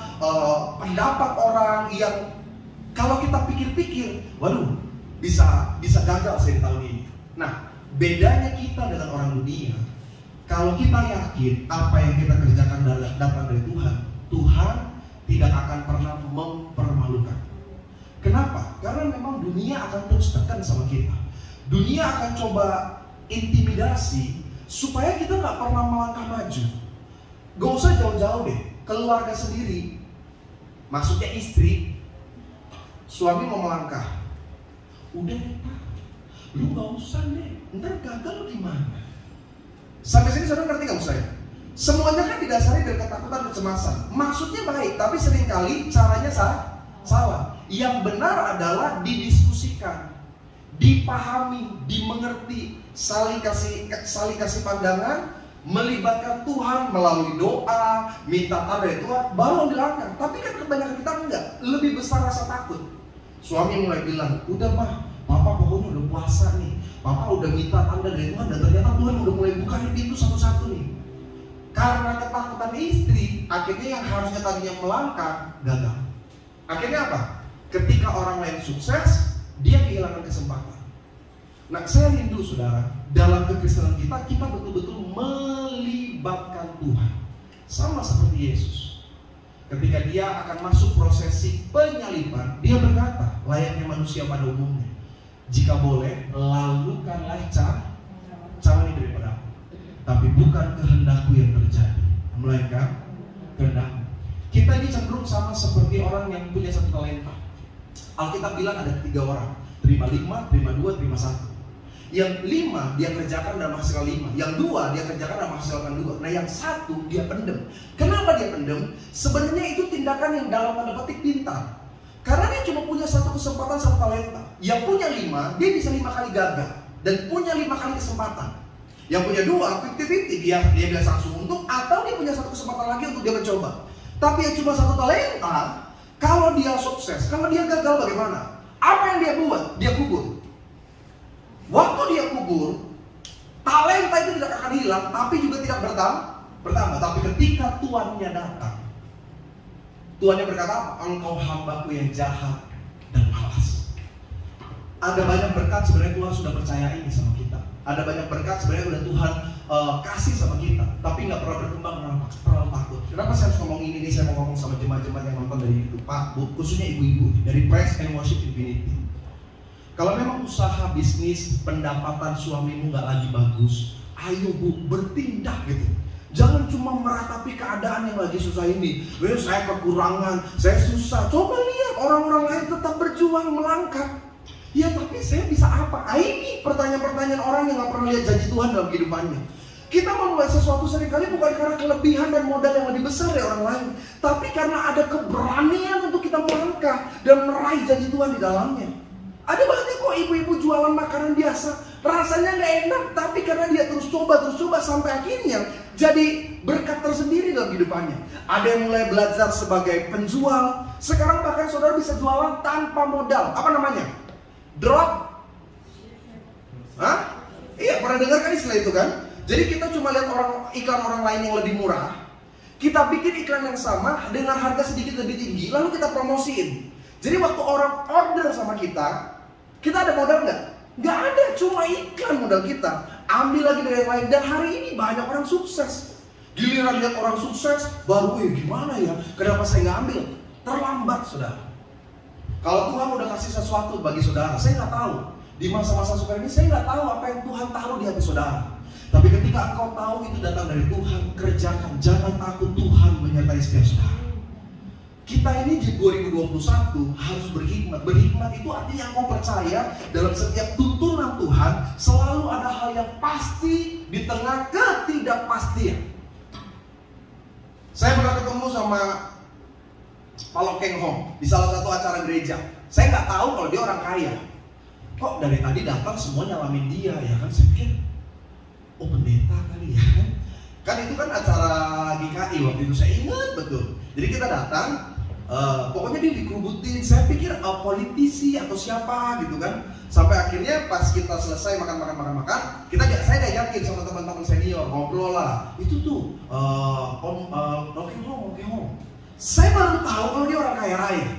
pendapat orang yang kalau kita pikir-pikir, waduh, bisa gagal saya di tahun ini. Nah, bedanya kita dengan orang dunia, kalau kita yakin apa yang kita kerjakan datang dari Tuhan, Tuhan tidak akan pernah mempermalukan. Kenapa? Karena memang dunia akan terus tekan sama kita. Dunia akan coba intimidasi supaya kita nggak pernah melangkah maju. Gak usah jauh-jauh deh, keluarga sendiri, maksudnya istri, suami mau melangkah, udah deh Pak, lu gak usah deh, ntar gagal lu gimana? Sampai sini saudara ngerti gak maksud saya? Semuanya kan didasari dari ketakutan, kecemasan. Maksudnya baik, tapi seringkali caranya salah. Yang benar adalah didiskusikan, dipahami, dimengerti, saling kasih pandangan, melibatkan Tuhan melalui doa, minta tanda dari Tuhan, baru dilangkah. Tapi kan kebanyakan kita enggak, lebih besar rasa takut. Suami mulai bilang, udah mah, papa pokoknya udah puasa nih, papa udah minta tanda dari Tuhan, dan ternyata Tuhan udah mulai bukain pintu satu-satu nih. Karena ketakutan istri, akhirnya yang harusnya tadinya melangkah, gagal. Akhirnya apa? Ketika orang lain sukses, dia kehilangan kesempatan. Nah, saya rindu saudara, dalam kekristenan kita betul-betul melibatkan Tuhan. Sama seperti Yesus. Ketika dia akan masuk prosesi penyaliban, dia berkata, layaknya manusia pada umumnya, jika boleh, lalukanlah cawan ini daripada aku. Tapi bukan kehendakku yang terjadi, melainkan kehendakmu. Kita ini cenderung sama seperti orang yang punya satu talenta. Alkitab bilang ada 3 orang, terima 5, terima 2, terima 1. Yang 5 dia kerjakan dan menghasilkan 5. Yang 2 dia kerjakan dan menghasilkan 2. Nah yang 1 dia pendem. Kenapa dia pendem? Sebenarnya itu tindakan yang dalam tanda petik pintar. Karena dia cuma punya satu kesempatan, satu talenta. Yang punya 5, dia bisa 5 kali gagal dan punya 5 kali kesempatan. Yang punya 2, 50-50, dia bisa langsung untung, atau dia punya satu kesempatan lagi untuk dia mencoba. Tapi yang cuma satu talenta, kalau dia sukses, kalau dia gagal bagaimana? Apa yang dia buat? Dia kubur. Waktu dia kubur, talenta itu tidak akan hilang, tapi juga tidak bertambah. Tapi ketika tuannya datang, tuannya berkata apa? Engkau hambaku yang jahat dan malas. Ada banyak berkat sebenarnya Tuhan sudah percaya ini sama kita. Ada banyak berkat sebenarnya udah Tuhan kasih sama kita, tapi nggak pernah berkembang. Kenapa? Terlalu takut. Kenapa saya harus ngomong ini? Saya mau ngomong sama jemaat-jemaat yang nonton dari itu, Pak, Bu, khususnya ibu-ibu dari Praise and Worship Infinity. Kalau memang usaha bisnis, pendapatan suamimu nggak lagi bagus, ayo Bu, bertindak gitu. Jangan cuma meratapi keadaan yang lagi susah ini. Saya kekurangan, saya susah. Coba lihat orang-orang lain tetap berjuang melangkah. Ya tapi saya bisa apa? Ini pertanyaan-pertanyaan orang yang nggak pernah lihat janji Tuhan dalam kehidupannya. Kita memulai sesuatu seringkali bukan karena kelebihan dan modal yang lebih besar dari orang lain, tapi karena ada keberanian untuk kita melangkah dan meraih janji Tuhan di dalamnya. Ada banyak kok ibu-ibu jualan makanan biasa, rasanya nggak enak, tapi karena dia terus coba sampai akhirnya jadi berkat tersendiri dalam kehidupannya. Ada yang mulai belajar sebagai penjual, sekarang bahkan saudara bisa jualan tanpa modal. Apa namanya? Drop? Hah? Iya, pernah dengar kan istilah itu kan? Jadi kita cuma lihat iklan orang lain yang lebih murah, kita bikin iklan yang sama dengan harga sedikit lebih tinggi, lalu kita promosiin. Jadi waktu orang order sama kita ada modal nggak? Nggak ada, cuma iklan modal kita. Ambil lagi dari yang lain, dan hari ini banyak orang sukses. Giliran lihat orang sukses, baru gimana ya? Kenapa saya nggak ambil? Terlambat, saudara. Kalau Tuhan udah kasih sesuatu bagi saudara, saya nggak tahu. Di masa-masa sukar ini, saya nggak tahu apa yang Tuhan taruh di hati saudara. Tapi ketika engkau tahu itu datang dari Tuhan, kerjakan. Jangan takut, Tuhan menyertai setiap saudara. Kita ini di 2021 harus berhikmat. Berhikmat itu artinya engkau percaya dalam setiap tuntunan Tuhan selalu ada hal yang pasti di tengah ketidakpastian. Saya pernah ketemu sama Pak Lokeng Hong di salah satu acara gereja. Saya nggak tahu kalau dia orang kaya. Kok dari tadi datang semua nyalamin dia ya kan? Saya pikir, oh pendeta kali ya kan? Kan itu kan acara GKI waktu itu, saya ingat betul. Jadi kita datang, pokoknya dia dikerubutin. Saya pikir politisi atau siapa gitu kan. Sampai akhirnya pas kita selesai makan, saya diajakin sama teman-teman senior ngobrol lah. Itu tuh Lokeng Hong. Saya baru tahu kalau dia orang kaya raya.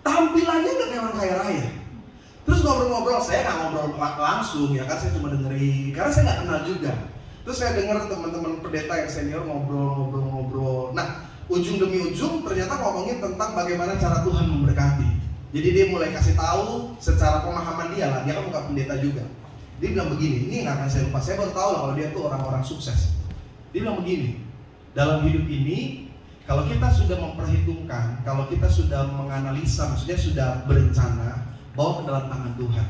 Tampilannya nggak kayak orang kaya raya. Terus ngobrol-ngobrol, saya nggak ngobrol langsung ya kan, saya cuma dengerin karena saya nggak kenal juga. Terus saya dengar teman-teman pendeta yang senior ngobrol. Nah, ujung demi ujung ternyata ngomongin tentang bagaimana cara Tuhan memberkati. Jadi dia mulai kasih tahu secara pemahaman dia lah, dia kan bukan pendeta juga. Dia bilang begini, ini nggak akan saya lupa, saya baru tahu lah kalau dia tuh orang-orang sukses. Dia bilang begini, dalam hidup ini kalau kita sudah memperhitungkan, kalau kita sudah menganalisa, maksudnya sudah berencana, bawa ke dalam tangan Tuhan.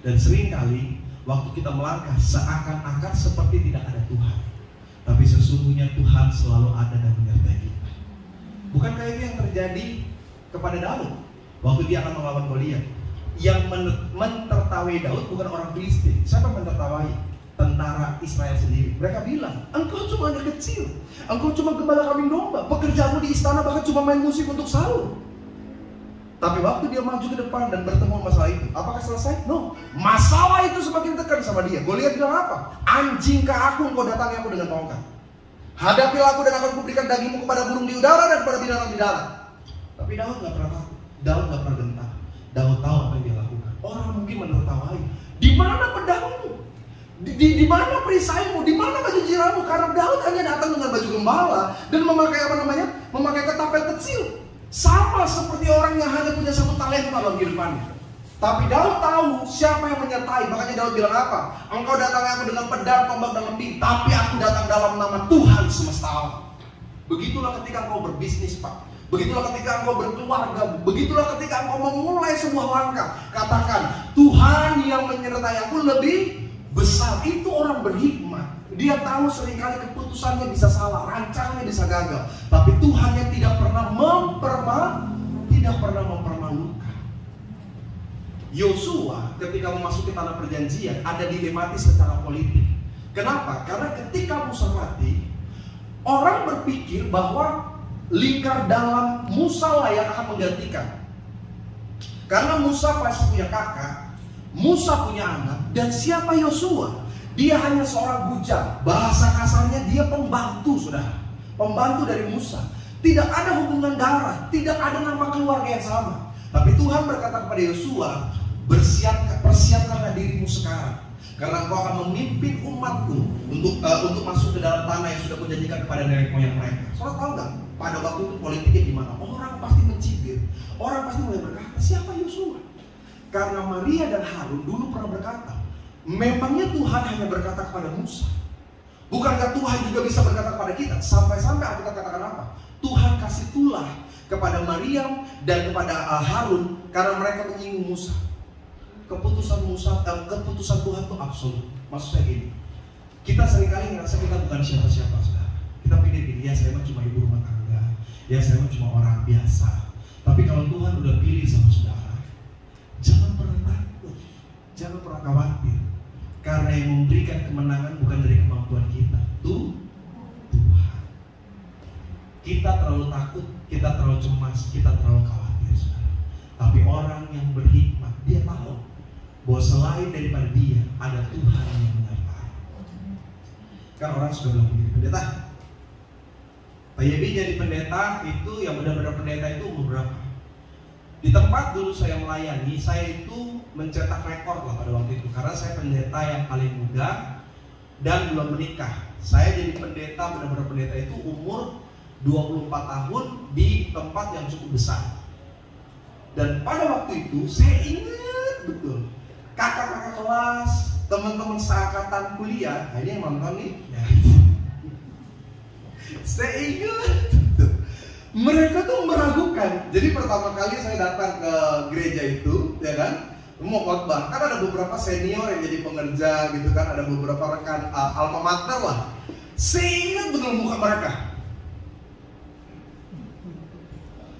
Dan seringkali waktu kita melangkah seakan-akan seperti tidak ada Tuhan, tapi sesungguhnya Tuhan selalu ada dan menyertai kita. Bukankah itu yang terjadi kepada Daud waktu dia akan melawan Goliat? Yang mentertawai Daud bukan orang Filistin. Siapa yang mentertawai? Tentara Israel sendiri. Mereka bilang, engkau cuma anak kecil, engkau cuma gembala kambing domba, pekerjaanmu di istana bahkan cuma main musik untuk Saul. Tapi waktu dia maju ke depan dan bertemu masalah itu, apakah selesai? No. Masalah itu semakin tekan sama dia. Goliat bilang apa? Anjingkah aku, engkau datangi aku dengan tongkat. Hadapilah aku dan akan kuberikan dagingmu kepada burung di udara dan kepada binatang di darat. Tapi Daud gak pernah takut. Daud gak pernah gentar. Daud tahu apa yang dia lakukan. Orang mungkin menertawai. Di mana pedangmu? Di mana perisaimu? Di mana baju jiramu? Karena Daud hanya datang dengan baju gembala dan memakai apa namanya? Memakai ketapel kecil. Sama seperti orang yang hanya punya satu talenta dalam kehidupannya. Tapi Daud tahu siapa yang menyertai. Makanya Daud bilang apa? Engkau datang aku dengan pedang, tombak dan lembing, tapi aku datang dalam nama Tuhan semesta alam. Begitulah ketika engkau berbisnis, Pak. Begitulah ketika engkau berkeluarga. Begitulah ketika engkau memulai sebuah langkah. Katakan, Tuhan yang menyertai aku lebih besar. Itu orang berhikmat. Dia tahu seringkali keputusannya bisa salah, rancangannya bisa gagal. Tapi Tuhan yang tidak pernah mempermalukan. Yosua ketika memasuki tanah perjanjian ada dilematis secara politik. Kenapa? Karena ketika Musa mati, orang berpikir bahwa lingkar dalam Musa lah yang akan menggantikan. Karena Musa pasti punya kakak, Musa punya anak, dan siapa Yosua? Dia hanya seorang bujang. Bahasa kasarnya dia pembantu, saudara. Pembantu dari Musa. Tidak ada hubungan darah, tidak ada nama keluarga yang sama. Tapi Tuhan berkata kepada Yosua, persiapkanlah dirimu sekarang, karena engkau akan memimpin umatku untuk masuk ke dalam tanah yang sudah kujanjikan kepada nenek moyang mereka. Saudara tahu nggak? Pada waktu itu politiknya gimana? Orang pasti mencibir. Orang pasti mulai berkata, siapa Yosua? Karena Maria dan Harun dulu pernah berkata, memangnya Tuhan hanya berkata kepada Musa? Bukankah Tuhan juga bisa berkata kepada kita? Sampai-sampai Alkitab katakan apa? Tuhan kasih tulah kepada Maryam dan kepada Harun karena mereka menyinggung Musa. Keputusan Tuhan itu absolut. Maksud saya gini, kita seringkali ngerasa kita bukan siapa-siapa, saudara. Kita pikir gini, ya saya cuma ibu rumah tangga, ya saya cuma orang biasa. Tapi kalau Tuhan udah pilih sama saudara, jangan pernah takut, jangan pernah khawatir. Karena yang memberikan kemenangan bukan dari kemampuan kita, Tuhan. Kita terlalu takut, kita terlalu cemas, kita terlalu khawatir, saudara. Tapi orang yang berhikmat, dia tahu bahwa selain daripada dia, ada Tuhan yang menyertai. Kan orang suka bilang begini, pendeta, Pak jadi pendeta itu, yang benar-benar pendeta itu umur berapa? Di tempat dulu saya melayani, saya itu mencetak rekor lah pada waktu itu. Karena saya pendeta yang paling muda dan belum menikah. Saya jadi pendeta, benar-benar pendeta itu umur 24 tahun di tempat yang cukup besar. Dan pada waktu itu saya ingat betul, kakak-kakak kelas, teman-teman seangkatan kuliah, nah ini yang nonton nih ya. Saya ingat mereka tuh meragukan. Jadi pertama kali saya datang ke gereja itu, ya kan, mau khotbah, kan ada beberapa senior yang jadi pengerja gitu kan, ada beberapa rekan alma mater lah. Saya ingat betul muka mereka.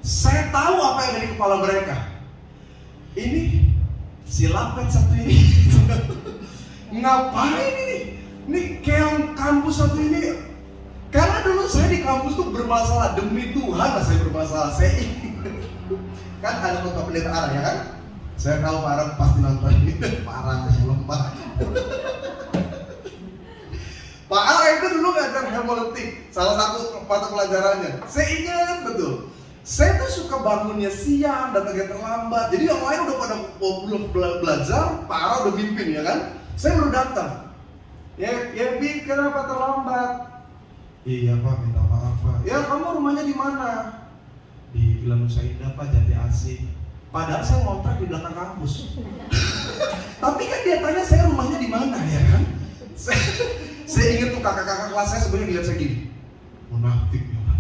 Saya tahu apa yang ada di kepala mereka. Ini si lapet satu ini ngapain ini? Ini kayak kampus satu ini. Karena dulu saya di kampus tuh bermasalah, demi Tuhan lah saya bermasalah. Saya kan ada khotbah pendeta Ara ya kan? Saya tahu Pak Ara pasti nonton ini. Pak Ara lembah. Pak Ara itu dulu ngajar hermeneutik, salah satu mata pelajarannya. Saya ingat betul. Saya tuh suka bangunnya siang, datangnya terlambat. Jadi yang lain udah pada belum belajar, Pak Ara udah mimpin ya kan? Saya baru datang. Ya Bi, kenapa terlambat? Iya Pak, minta maaf Pak. apa? Ya kamu rumahnya di mana? Di Villa Nusa Indah Pak, Jati Asih. Padahal saya ngontrak di belakang kampus. Tapi kan dia tanya saya rumahnya di mana ya kan? Saya ingat tuh kakak-kakak kelas saya sebenarnya lihat saya gini. Munafik ya Pak.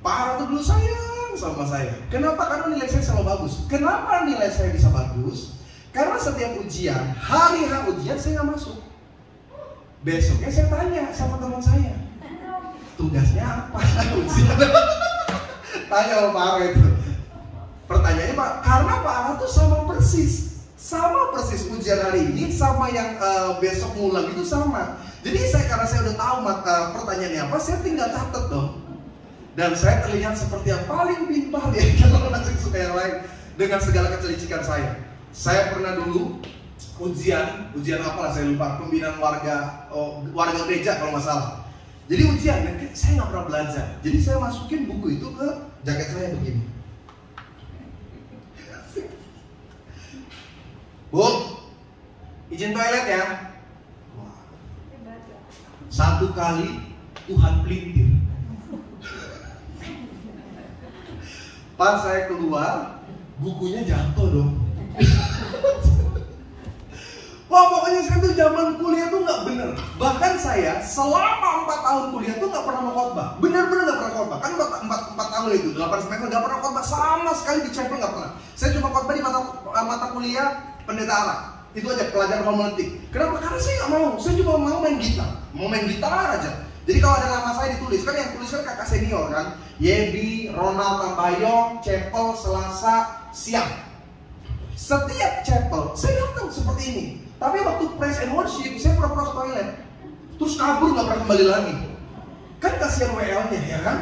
Pak Ara tuh dulu sayang sama saya. Kenapa? Karena nilai saya selalu bagus. Kenapa nilai saya bisa bagus? Karena setiap ujian, hari ujian saya nggak masuk. Besoknya saya tanya sama teman saya, tugasnya apa? Ujian. Tanya sama Pak Ara itu. Pertanyaannya Pak, karena Pak Ara tuh sama persis ujian hari ini sama yang besok ngulang itu sama. Jadi karena saya udah tahu pertanyaannya apa, saya tinggal catat dong. Dan saya terlihat seperti yang paling pintar ya kalau masih suka yang lain dengan segala kecelicikan saya. Saya pernah dulu ujian apa lah saya lupa, pembinaan warga gereja kalau nggak salah. Jadi ujian, saya nggak pernah belajar. Jadi saya masukin buku itu ke jaket saya begini. Bu, izin toilet ya. Satu kali Tuhan pelintir. Pas saya keluar, bukunya jatuh dong. Wah, pokoknya saya tuh zaman kuliah tuh nggak bener. Bahkan saya selama 4 tahun kuliah tuh nggak pernah mau khotbah. Bener-bener nggak pernah khotbah. Kan 4 tahun itu, 8 semester nggak pernah khotbah sama sekali di chapel nggak pernah. Saya cuma khotbah di mata kuliah pendeta Ara. Itu aja pelajaran homiletik. Kenapa? Karena saya nggak mau. Saya cuma mau main gitar. Mau main gitar aja. Jadi kalau ada nama saya ditulis, kan yang tulis kan kakak senior kan. Yebi, Ronald Tambayong, chapel Selasa siang. Setiap chapel saya datang seperti ini. Tapi waktu praise and worship saya pura-pura ke toilet, terus kabur nggak pernah kembali lagi. Kan kasihan WL-nya ya kan.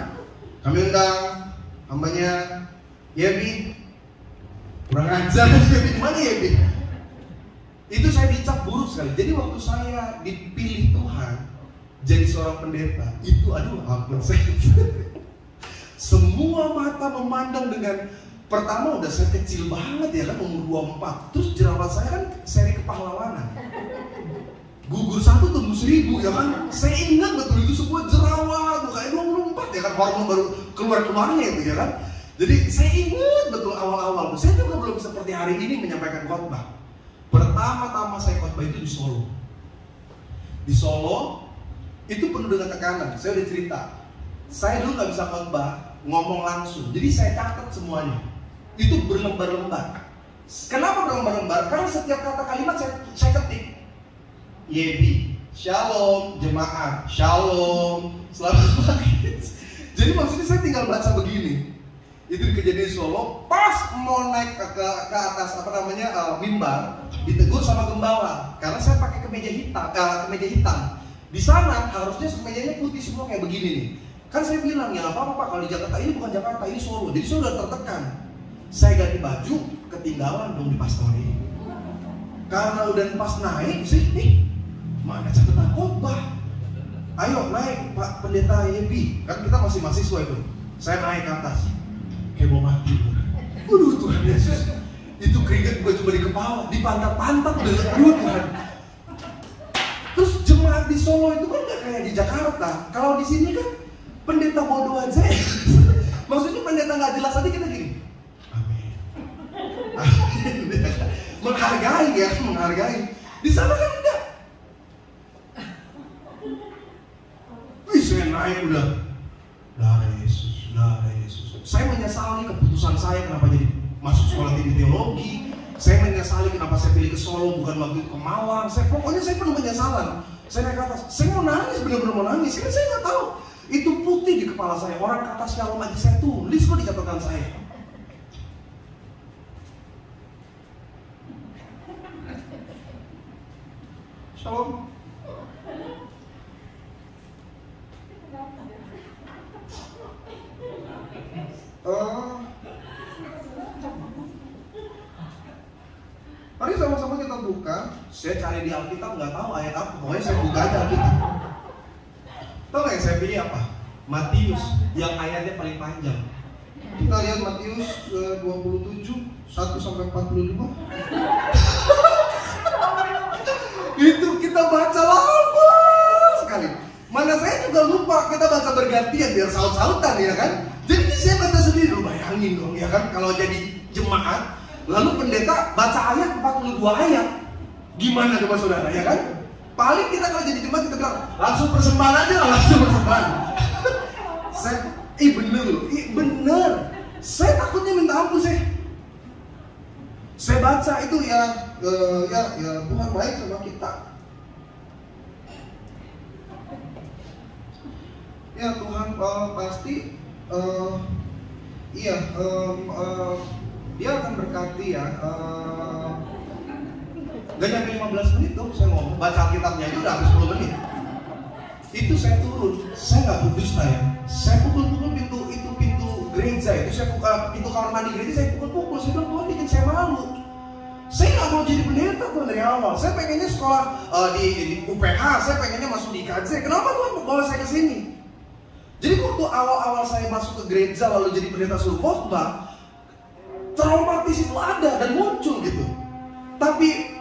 Kami undang hambanya Yebi, kurang ajar. Yebi mana Yebi? Itu saya dicap buruk sekali. Jadi waktu saya dipilih Tuhan jadi seorang pendeta, itu aduh ampun saya. Semua mata memandang dengan, pertama udah saya kecil banget ya kan, umur 24. Terus jerawat saya kan seri kepahlawanan. Gugur 1 tumbuh 1000 ya kan. Saya ingat betul itu semua jerawat, kayak 24 ya kan, hormon baru keluarnya itu ya kan. Jadi saya ingat betul awal-awal. Saya juga belum seperti hari ini menyampaikan khotbah. Pertama-tama saya khotbah itu di Solo. Di Solo itu penuh dengan tekanan. Saya udah cerita. Saya dulu nggak bisa khotbah, ngomong langsung. Jadi saya catat semuanya. Itu berlembar-lembar. Kenapa berlembar-lembar? Karena setiap kata kalimat saya ketik. Yebi, shalom, jemaat, shalom, selamat pagi. Jadi maksudnya saya tinggal baca begini. Itu di Kejadian Solo. Pas mau naik ke atas mimbar, ditegur sama gembala karena saya pakai kemeja hitam. Di sana harusnya kemejanya putih semua kayak begini nih. Kan saya bilang ya apa-apa Pak, kalau di Jakarta ini bukan Jakarta, ini Solo. Jadi saya udah tertekan. Saya ganti baju, ketinggalan dong di pastori. Karena udah pas naik, mana catatan khotbah? Ayo naik Pak Pendeta Yebi. Kan kita masih mahasiswa itu. Saya naik ke atas. Kayak mau mati. Waduh Tuhan Yesus. Itu keringat gue cuma di kepala, di pantat-pantat udah Tuhan. Terus jemaat di Solo itu kan gak kayak di Jakarta. Kalau di sini kan pendeta bodoh aja. Maksudnya pendeta gak jelas aja kita gini. Amin. Menghargai ya, menghargai. Di sana kan enggak. Wih, saya naik udah. Darah Yesus, darah Yesus. Saya menyesali keputusan saya kenapa jadi masuk sekolah tinggi teologi. Saya menyesali kenapa saya pilih ke Solo bukan waktu itu ke Malang. Pokoknya saya penuh penyesalan. Saya naik ke atas. Saya mau nangis, benar-benar mau nangis. Kan saya nggak tahu. Itu putih di kepala saya. Orang kata shalom aja saya tulis kok di catatan saya. Shalom. Mari sama-sama kita buka. Saya cari di Alkitab nggak tahu ayat apa. Pokoknya saya buka aja Alkitab. Tahu nggak yang saya pilih apa? Matius, yang ayatnya paling panjang. Kita lihat Matius 27 1-45. Itu kita baca lama sekali. Mana saya juga lupa, kita baca bergantian biar saut-sautan ya kan. Jadi ini saya baca sendiri, lu bayangin dong ya kan. Kalau jadi jemaat, lalu pendeta baca ayat 42 ayat. Gimana coba saudara ya kan? Paling kita kalau jadi jemaat kita bilang, langsung persembahan aja lah, langsung persembahan. Bener loh, bener. Saya takutnya minta ampun saya baca itu ya Tuhan baik sama kita. Ya Tuhan pasti dia akan berkati ya. Gak nyampe 15 menit dong saya ngomong, baca Alkitabnya itu udah habis 10 menit. Itu saya turun, saya gak berdusta ya. Saya pukul-pukul pintu gereja itu, saya buka pintu kamar mandi gereja, saya pukul-pukul. Saya bilang, Tuhan bikin saya malu. Saya gak mau jadi pendeta Tuhan dari awal. Saya pengennya sekolah di UPH, saya pengennya masuk di IKJ. Kenapa Tuhan bawa saya ke sini? Jadi waktu awal-awal saya masuk ke gereja lalu jadi pendeta suruh khotbah, traumatis itu ada dan muncul gitu. Tapi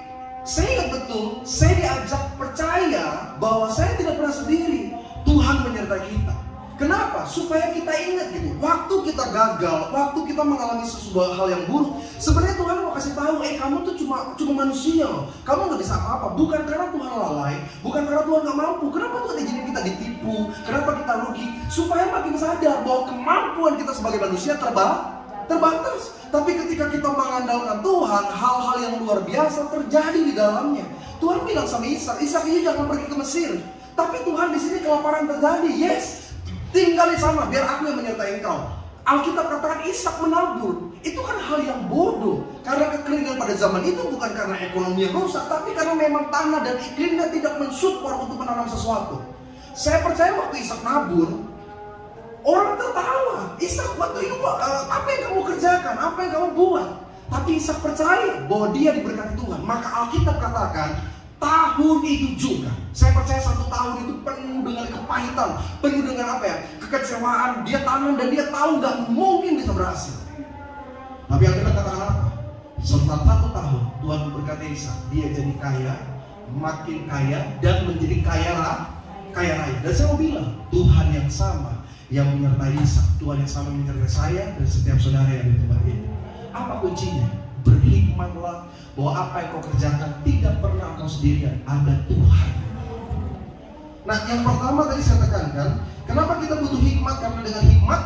saya ingat betul, saya diajak percaya bahwa saya tidak pernah sendiri. Tuhan menyertai kita. Kenapa? Supaya kita ingat gitu. Waktu kita gagal, waktu kita mengalami sesuatu hal yang buruk, sebenarnya Tuhan mau kasih tahu, kamu tuh cuma manusia loh. Kamu nggak bisa apa-apa. Bukan karena Tuhan lalai, bukan karena Tuhan nggak mampu. Kenapa Tuhan izinin kita ditipu? Kenapa kita rugi? Supaya makin sadar bahwa kemampuan kita sebagai manusia terbatas. Tapi ketika kita mengandalkan Tuhan, hal-hal yang luar biasa terjadi di dalamnya. Tuhan bilang sama Ishak ini jangan pergi ke Mesir. Tapi Tuhan di sini kelaparan terjadi. Yes, tinggal di sana biar aku yang menyertai engkau. Alkitab katakan Ishak menabur. Itu kan hal yang bodoh. Karena kekeringan pada zaman itu bukan karena ekonomi yang rusak, tapi karena memang tanah dan iklimnya tidak mensupport untuk menanam sesuatu. Saya percaya waktu Ishak nabur, orang tertawa. Ishak waktu itu apa yang kamu kerjakan? Apa yang kamu buat? Tapi Ishak percaya bahwa dia diberkati Tuhan. Maka Alkitab katakan tahun itu juga, saya percaya 1 tahun itu penuh dengan kepahitan, penuh dengan kekecewaan. Dia tanam dan dia tahu gak mungkin bisa berhasil. Tapi Alkitab katakan apa? Setelah 1 tahun Tuhan memberkati Ishak. Dia jadi kaya, makin kaya, dan menjadi kaya raya. Dan saya mau bilang, Tuhan yang sama yang menyertai Ishak, Tuhan yang sama menyertai saya dan setiap saudara yang di tempat ini. Apa kuncinya? Berhikmatlah bahwa apa yang kau kerjakan tidak pernah kau sendirian, ada Tuhan. Nah, yang pertama tadi saya tekankan, kenapa kita butuh hikmat? Karena dengan hikmat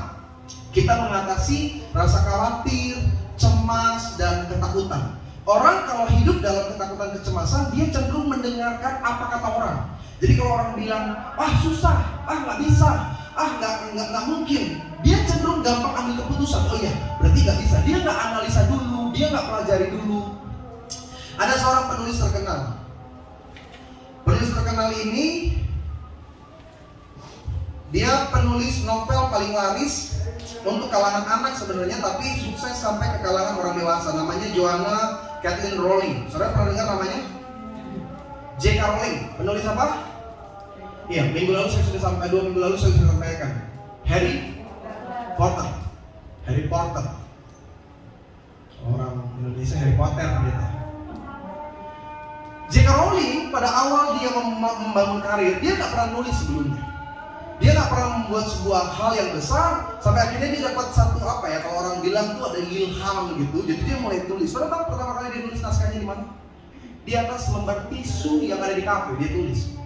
kita mengatasi rasa khawatir, cemas, dan ketakutan. Orang kalau hidup dalam ketakutan, kecemasan, dia cenderung mendengarkan apa kata orang. Jadi kalau orang bilang, susah, nggak bisa, nggak mungkin, dia cenderung gampang ambil keputusan. Oh iya, berarti nggak bisa. Dia nggak analisa dulu, dia nggak pelajari dulu. Ada seorang penulis terkenal. Penulis terkenal ini, dia penulis novel paling laris untuk kalangan anak sebenarnya, tapi sukses sampai ke kalangan orang dewasa. Namanya Joanna Kathleen Rowling. Saudara pernah dengar namanya? J.K. Rowling. Penulis apa? Iya, 2 minggu lalu saya sudah sampaikan. Harry Potter. Orang Indonesia Harry Potter gitu. J.K. Rowling pada awal dia membangun karir, dia nggak pernah nulis sebelumnya. Dia nggak pernah membuat sebuah hal yang besar, sampai akhirnya dia dapat satu kalau orang bilang tuh ada ilham gitu. Jadi dia mulai tulis. Saudara tahu pertama kali dia nulis naskahnya di mana? Di atas lembar tisu yang ada di kafe dia tulis.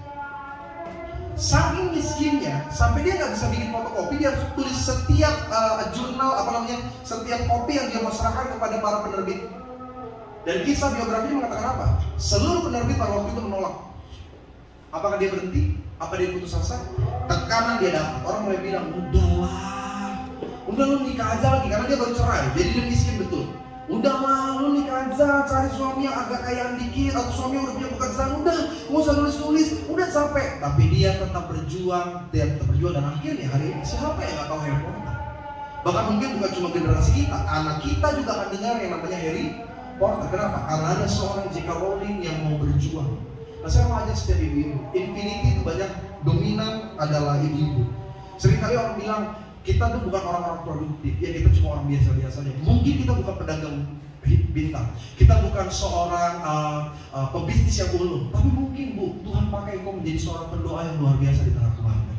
Saking miskinnya, sampai dia nggak bisa bikin fotokopi, dia harus tulis setiap setiap kopi yang dia mau serahkan kepada para penerbit. Dan kisah biografi mengatakan apa? Seluruh penerbit pada waktu itu menolak. Apakah dia berhenti? Apa dia putus asa? Tekanan dia dapat. Orang mulai bilang, udah lu nikah aja lagi, karena dia baru cerai, jadi dia miskin betul. Udahlah, lu nikah aja, cari suami yang agak kayaan dikit, atau suami yang udah punya pekerjaan. Udah, gak usah nulis-nulis, udah capek. Tapi dia tetap berjuang, dan akhirnya hari ini siapa yang gak tahu Harry Potter? Bahkan mungkin bukan cuma generasi kita, anak kita juga akan dengar yang namanya Harry Potter. Kenapa? Karena ada seorang J.K. Rowling yang mau berjuang. Nah, saya mau ajak setiap ibu-ibu. Infinity itu banyak dominan adalah ibu-ibu. Seringkali orang bilang, kita tuh bukan orang-orang produktif, ya kita cuma orang biasa-biasa aja. Mungkin kita bukan pedagang bintang, kita bukan seorang pebisnis yang ulung, tapi mungkin Tuhan pakai engkau menjadi seorang pendoa yang luar biasa di tengah keluarga.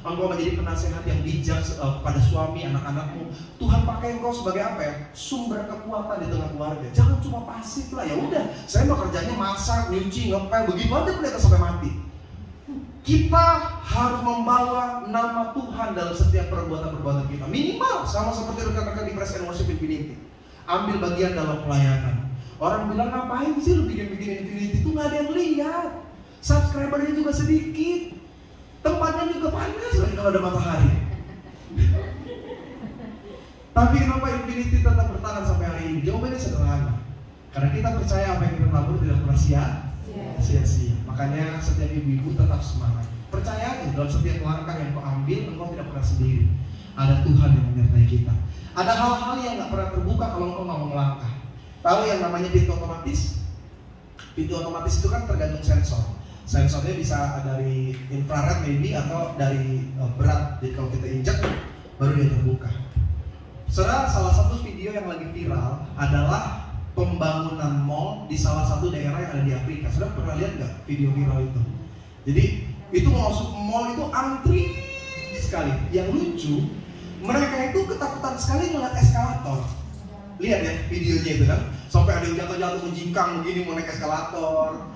Engkau menjadi penasehat yang bijak kepada suami, anak-anakmu. Tuhan pakai engkau sebagai apa ya? Sumber kekuatan di tengah keluarga. Jangan cuma pasif lah, ya udah. Saya mau kerjanya masak, nyuci, ngepel, begitu aja pendeta sampai mati. Kita harus membawa nama Tuhan dalam setiap perbuatan-perbuatan kita. Minimal sama seperti rekan-rekan di Praise and Worship Infinity. Ambil bagian dalam pelayanan. Orang bilang, ngapain sih lu bikin-bikin Infinity? Itu gak ada yang lihat. Subscribernya juga sedikit. Tempatnya juga panas lagi kalau ada matahari. Tapi kenapa Infinity tetap bertahan sampai hari ini? Jawabannya sederhana. Karena kita percaya apa yang kita lakukan tidak pernah sia-sia. Makanya setiap ibu-ibu tetap semangat. Percaya aja dalam setiap langkah yang kau ambil, engkau tidak pernah sendiri. Ada Tuhan yang menyertai kita. Ada hal-hal yang gak pernah terbuka kalau engkau mau melangkah. Tahu yang namanya pintu otomatis? Pintu otomatis itu kan tergantung sensor. Sensornya bisa dari infrared maybe atau dari berat. Jadi kalau kita injak baru dia terbuka. Saudara, salah satu video yang lagi viral adalah pembangunan mall di salah satu daerah yang ada di Afrika. Saudara pernah lihat nggak video viral itu? Jadi itu mau masuk mall itu antri sekali. Yang lucu, mereka itu ketakutan sekali ngeliat eskalator. Lihat ya videonya itu kan, sampai ada yang jatuh-jatuh menjingkang begini mau naik eskalator.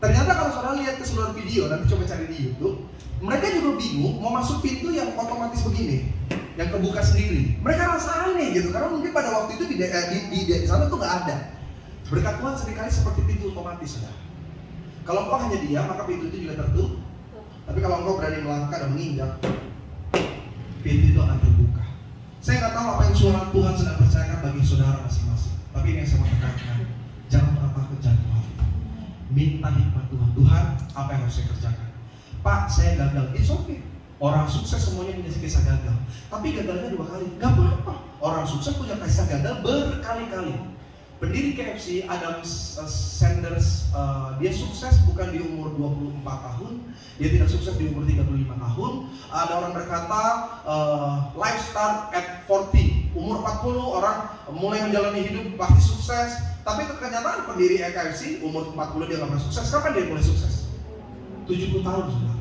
Ternyata kalau saudara lihat keseluruhan video, nanti coba cari di YouTube, mereka juga bingung mau masuk pintu yang otomatis begini, yang kebuka sendiri. Mereka rasa aneh gitu, karena mungkin pada waktu itu di sana tuh nggak ada. Berkat Tuhan seringkali seperti pintu otomatis, saudara. Kalau engkau hanya diam, maka pintu itu juga tertutup. Tapi kalau engkau berani melangkah dan menginjak, pintu itu akan terbuka. Saya nggak tahu apa yang suara Tuhan sedang percayakan bagi saudara masing-masing. Tapi ini yang saya mau tekankan, jangan pernah takut jatuh hati. Minta hikmat Tuhan. Tuhan, apa yang harus saya kerjakan? Pak, saya gagal. It's okay. Orang sukses semuanya punya kisah gagal. Tapi gagalnya 2 kali. Gak apa-apa. Orang sukses punya kisah gagal berkali-kali. Pendiri KFC, Adam Sanders, dia sukses bukan di umur 24 tahun. Dia tidak sukses di umur 35 tahun. Ada orang berkata, life start at 40. Umur 40 orang mulai menjalani hidup pasti sukses. Tapi kenyataan pendiri KFC umur 40 dia gak pernah sukses. Kapan dia mulai sukses? 70 tahun sudah.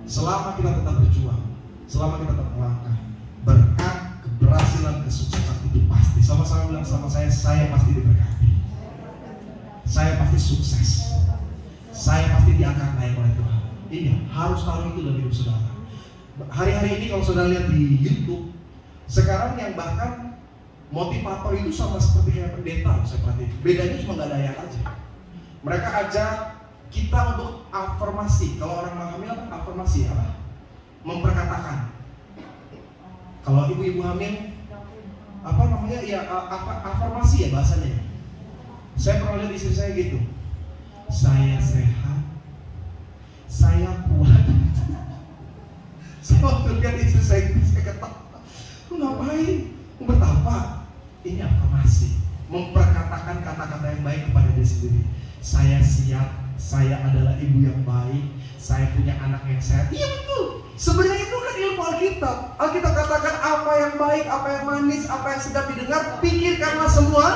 Selama kita tetap berjuang, selama kita tetap melangkah, berkat, keberhasilan, kesuksesan itu pasti. Sama-sama bilang sama saya pasti diberkati. Saya pasti sukses. Saya pasti diangkat naik oleh Tuhan. Ini harus tahu itu dalam hidup saudara. Hari-hari ini kalau saudara lihat di YouTube, sekarang yang bahkan motivator itu sama seperti kayak pendeta, saya perhatiin. Bedanya cuma gak ada ayat aja. Mereka ajak kita untuk afirmasi. Kalau orang hamil apa? Afirmasi apa? Memperkatakan. Kalau ibu-ibu hamil apa namanya? Ya afirmasi ya bahasanya. Saya pernah lihat istri saya gitu. Saya sehat. Saya kuat. Saya waktu lihat istri saya itu saya ketawa. Lu ngapain? Betapa ini afirmasi, memperkatakan kata-kata yang baik kepada diri sendiri. Saya siap, saya adalah ibu yang baik, saya punya anak yang sehat. Iya betul. Sebenarnya itu kan ilmu Alkitab. Alkitab katakan apa yang baik, apa yang manis, apa yang sedap didengar, pikirkanlah semua.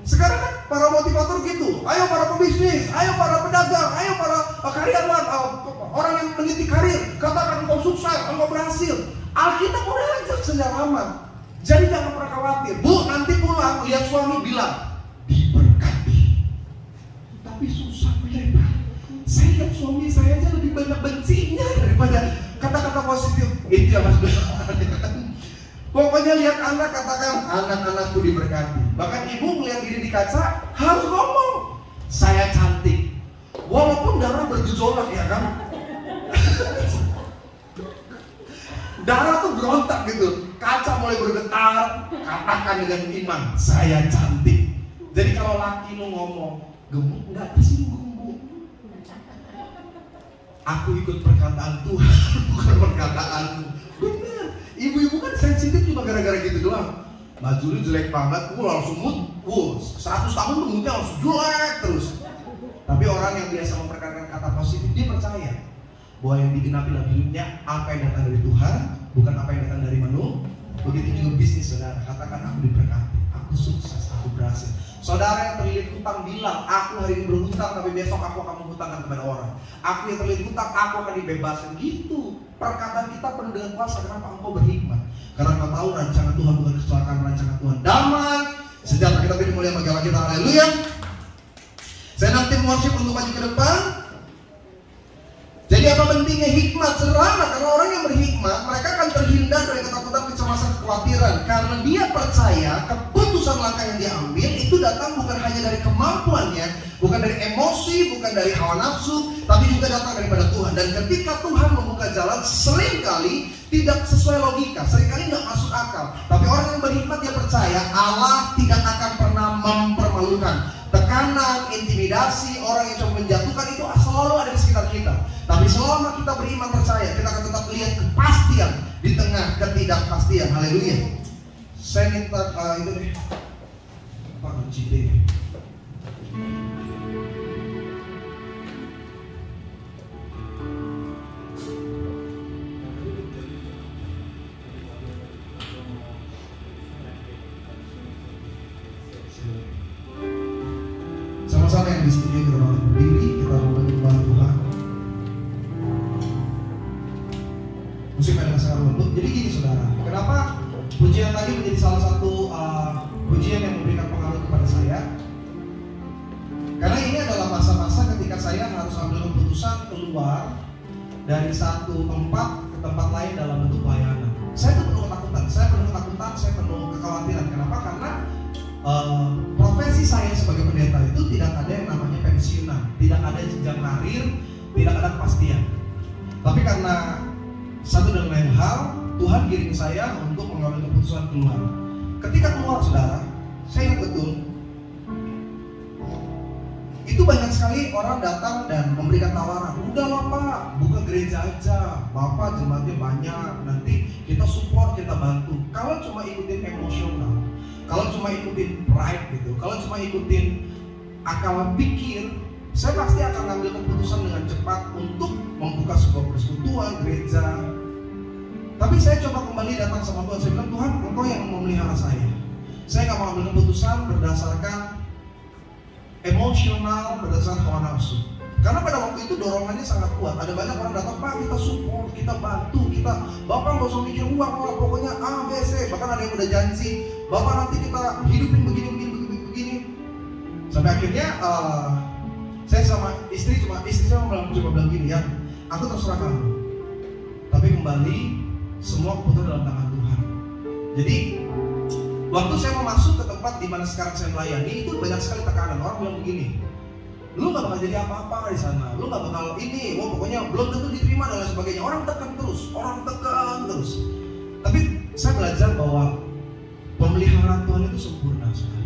Sekarang kan para motivator gitu. Ayo para pebisnis, ayo para pedagang, ayo para karyawan, orang yang meniti karir, katakan engkau sukses, engkau berhasil. Alkitab udah ajak sejak lama. Jadi jangan pernah khawatir. Bu, nanti pulang lihat suami bilang diberkati. Tapi susah ya. Saya lihat suami saya aja lebih banyak bencinya daripada kata-kata positif. Itu ya Mas. Pokoknya lihat anak, katakan anak-anakku diberkati. Bahkan ibu melihat diri di kaca harus ngomong saya cantik. Walaupun darah bergejolak ya kan. Darah tuh berontak gitu. Kaca mulai bergetar. Katakan dengan iman, saya cantik. Jadi kalau laki lu ngomong gemuk, enggak tersinggung. Aku ikut perkataan Tuhan, bukan perkataanmu. Benar. Ibu-ibu kan sensitif cuma gara-gara gitu doang. Baju lu jelek banget, langsung mood. 100 tahun tuh moodnya langsung jelek terus. Tapi orang yang biasa memperkatakan kata positif, dia percaya bahwa yang digenapi dalam hidupnya apa yang datang dari Tuhan bukan apa yang datang dari manusia. Begitu juga bisnis saudara, katakan aku diberkati, aku sukses, aku berhasil. Saudara yang terlilit hutang bilang, aku hari ini berhutang tapi besok aku akan menghutangkan kepada orang. Aku yang terlilit hutang, aku akan dibebaskan. Gitu. Perkataan kita penuh dengan kuasa. Kenapa? Engkau berhikmat. Karena engkau tahu rancangan Tuhan bukan kecelakaan, rancangan Tuhan damai sejahtera. Kita beri mulia bagi Allah kita. Haleluya. Saya nanti worship untuk maju ke depan. Jadi apa pentingnya hikmat? Sederhana, karena orang yang berhikmat, mereka akan terhindar dari ketakutan, kecemasan, kekhawatiran. Karena dia percaya keputusan langkah yang dia ambil itu datang bukan hanya dari kemampuannya, bukan dari emosi, bukan dari hawa nafsu, tapi juga datang daripada Tuhan. Dan ketika Tuhan membuka jalan, seringkali tidak sesuai logika, seringkali nggak masuk akal. Tapi orang yang berhikmat dia percaya Allah tidak akan pernah mempermalukan. Tekanan, intimidasi, orang yang coba menjatuhkan itu selalu ada di sekitar kita. Tapi selama kita beriman percaya, kita akan tetap lihat kepastian di tengah ketidakpastian. Haleluya. Saya minta itu deh, Pak kunci deh. Sama-sama yang di studio kita mau berdiri, kita mau menyembah Tuhan. Musik yang sangat lembut. Jadi gini saudara, kenapa pujian tadi menjadi salah satu pujian yang memberikan pengaruh kepada saya? Karena ini adalah masa-masa ketika saya harus ambil keputusan keluar dari satu tempat ke tempat lain dalam bentuk pelayanan. Saya tuh penuh ketakutan, saya penuh kekhawatiran. Kenapa? Karena profesi saya sebagai pendeta itu tidak ada yang namanya pensiunan, tidak ada jenjang karir, tidak ada kepastian. Tapi karena satu dan lain hal, Tuhan kirim saya untuk mengambil keputusan keluar. Ketika keluar saudara, saya ingat betul, itu banyak sekali orang datang dan memberikan tawaran. Udahlah Pak, buka gereja aja, Bapak jemaatnya banyak, nanti kita support, kita bantu. Kalau cuma ikutin emosional, kalau cuma ikutin pride gitu, kalau cuma ikutin akal pikir, saya pasti akan ngambil keputusan dengan cepat untuk membuka sebuah persekutuan, gereja. Tapi saya coba kembali datang sama Tuhan, saya bilang, Tuhan, Engkau yang memelihara saya. Saya gak mau ambil keputusan berdasarkan emosional, berdasarkan hawa nafsu. Karena pada waktu itu dorongannya sangat kuat. Ada banyak orang datang, Pak kita support, kita bantu, kita Bapak gak usah mikir uang lah, pokoknya A, B, C. Bahkan ada yang udah janji, Bapak nanti kita hidupin begini. Sampai akhirnya saya sama istri saya cuma bilang gini, ya aku terserah kamu, tapi kembali semua keputusan dalam tangan Tuhan. Jadi waktu saya mau masuk ke tempat di mana sekarang saya melayani, itu banyak sekali tekanan. Orang bilang begini, lu gak bakal jadi apa-apa di sana, lu gak bakal ini, pokoknya belum tentu diterima dan lain sebagainya. Orang tekan terus. Tapi saya belajar bahwa pemeliharaan Tuhan itu sempurna sekali.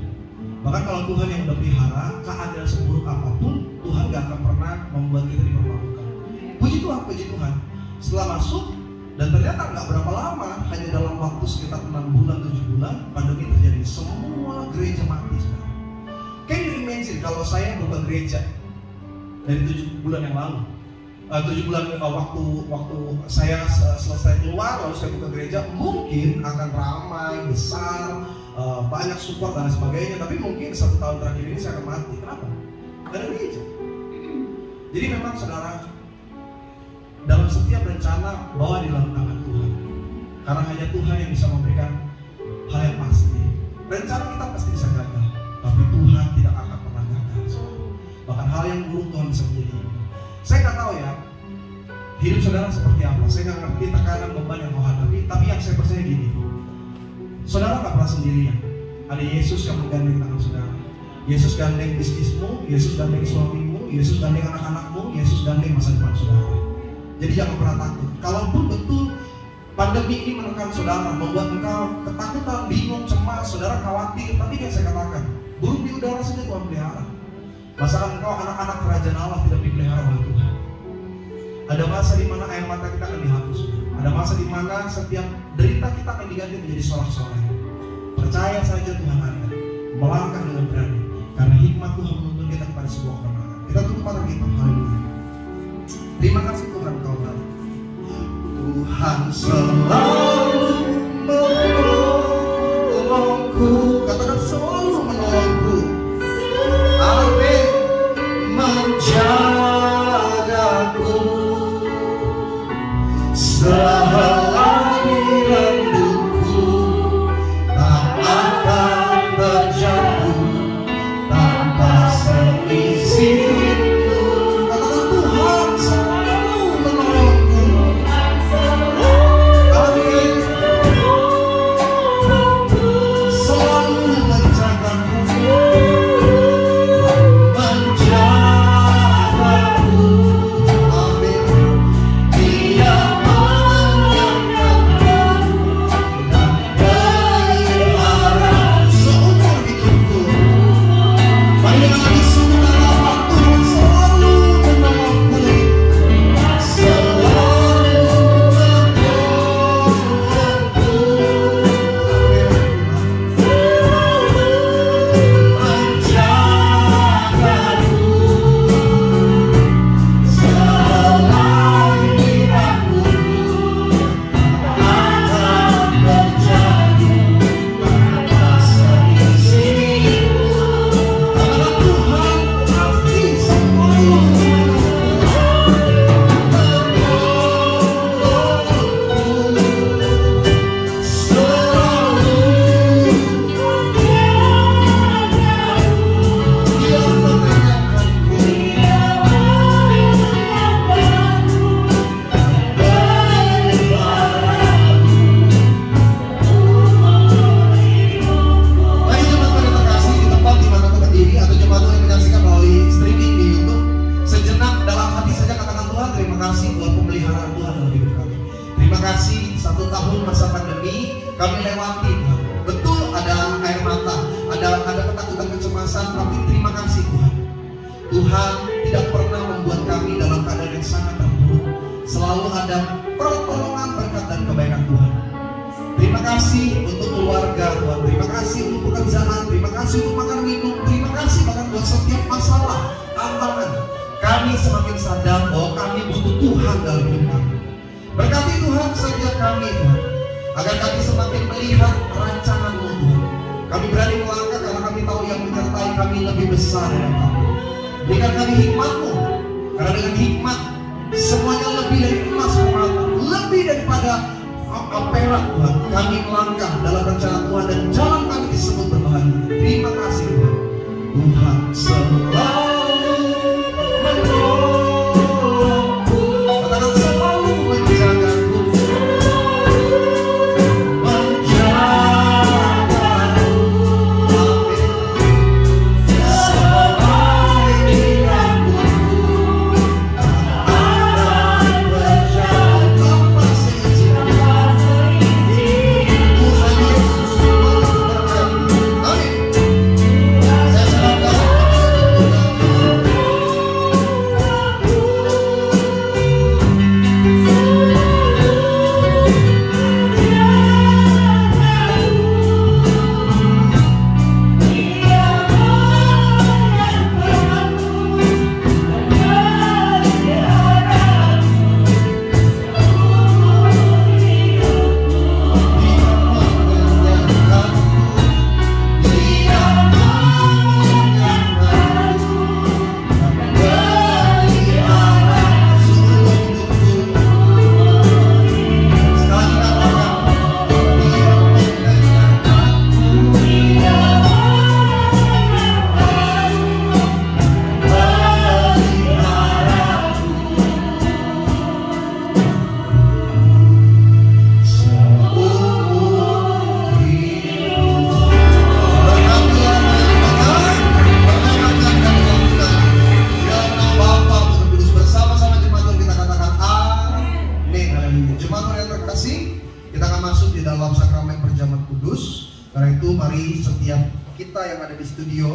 Bahkan kalau Tuhan yang udah pelihara, keadaan seburuk apapun, Tuhan gak akan pernah membuat kita dipermalukan. Puji Tuhan. Setelah masuk, dan ternyata gak berapa lama, hanya dalam waktu sekitar 6 bulan, 7 bulan, pandemi terjadi. Semua gereja mati sekarang. Can you imagine kalau saya buka gereja dari 7 bulan yang lalu, 7 bulan waktu saya selesai keluar lalu saya buka gereja, mungkin akan ramai, besar, banyak support dan sebagainya. Tapi mungkin 1 tahun terakhir ini saya akan mati. Kenapa? Gak ada gereja. Jadi memang saudara, dalam setiap rencana bawa di dalam tangan Tuhan. Karena hanya Tuhan yang bisa memberikan hal yang pasti. Rencana kita pasti bisa gagal, tapi Tuhan tidak akan pernah gagal. Bahkan hal yang buruk Tuhan bisa menjadi. Saya nggak tahu ya, hidup saudara seperti apa. Saya nggak ngerti tekanan beban yang kau hadapi. Tapi yang saya percaya gini, saudara nggak pernah sendirian. Ada Yesus yang menggandeng tangan saudara. Yesus gandeng bisnismu, Yesus gandeng suamimu, Yesus gandeng anak-anakmu, Yesus gandeng masa depan saudara. Jadi jangan pernah takut. Kalaupun betul pandemi ini menekan saudara, membuat engkau ketakutan, bingung, cemas, saudara khawatir. Tapi yang saya katakan, burung di udara saja Tuhan pelihara. Masalah engkau anak-anak kerajaan Allah tidak dipelihara oleh Tuhan. Ada masa di mana air mata kita akan dihapus. Ada masa di mana setiap derita kita akan diganti menjadi sorak-sorai. Percaya saja Tuhan ada. Melangkah dengan berani. Karena hikmat Tuhan menuntun kita kepada sebuah kemenangan. Kita tutup mata kita. Haleluya. Terima kasih Tuhan kau Tuhan. Tuhan selalu menolongku. Katakan selalu menolongku. Amin. Menjagaku selagi rambutku tak akan terjatuh tanpa seizinku. Katakan Tuhan selalu menolongku. Amin. Selalu menjagaku.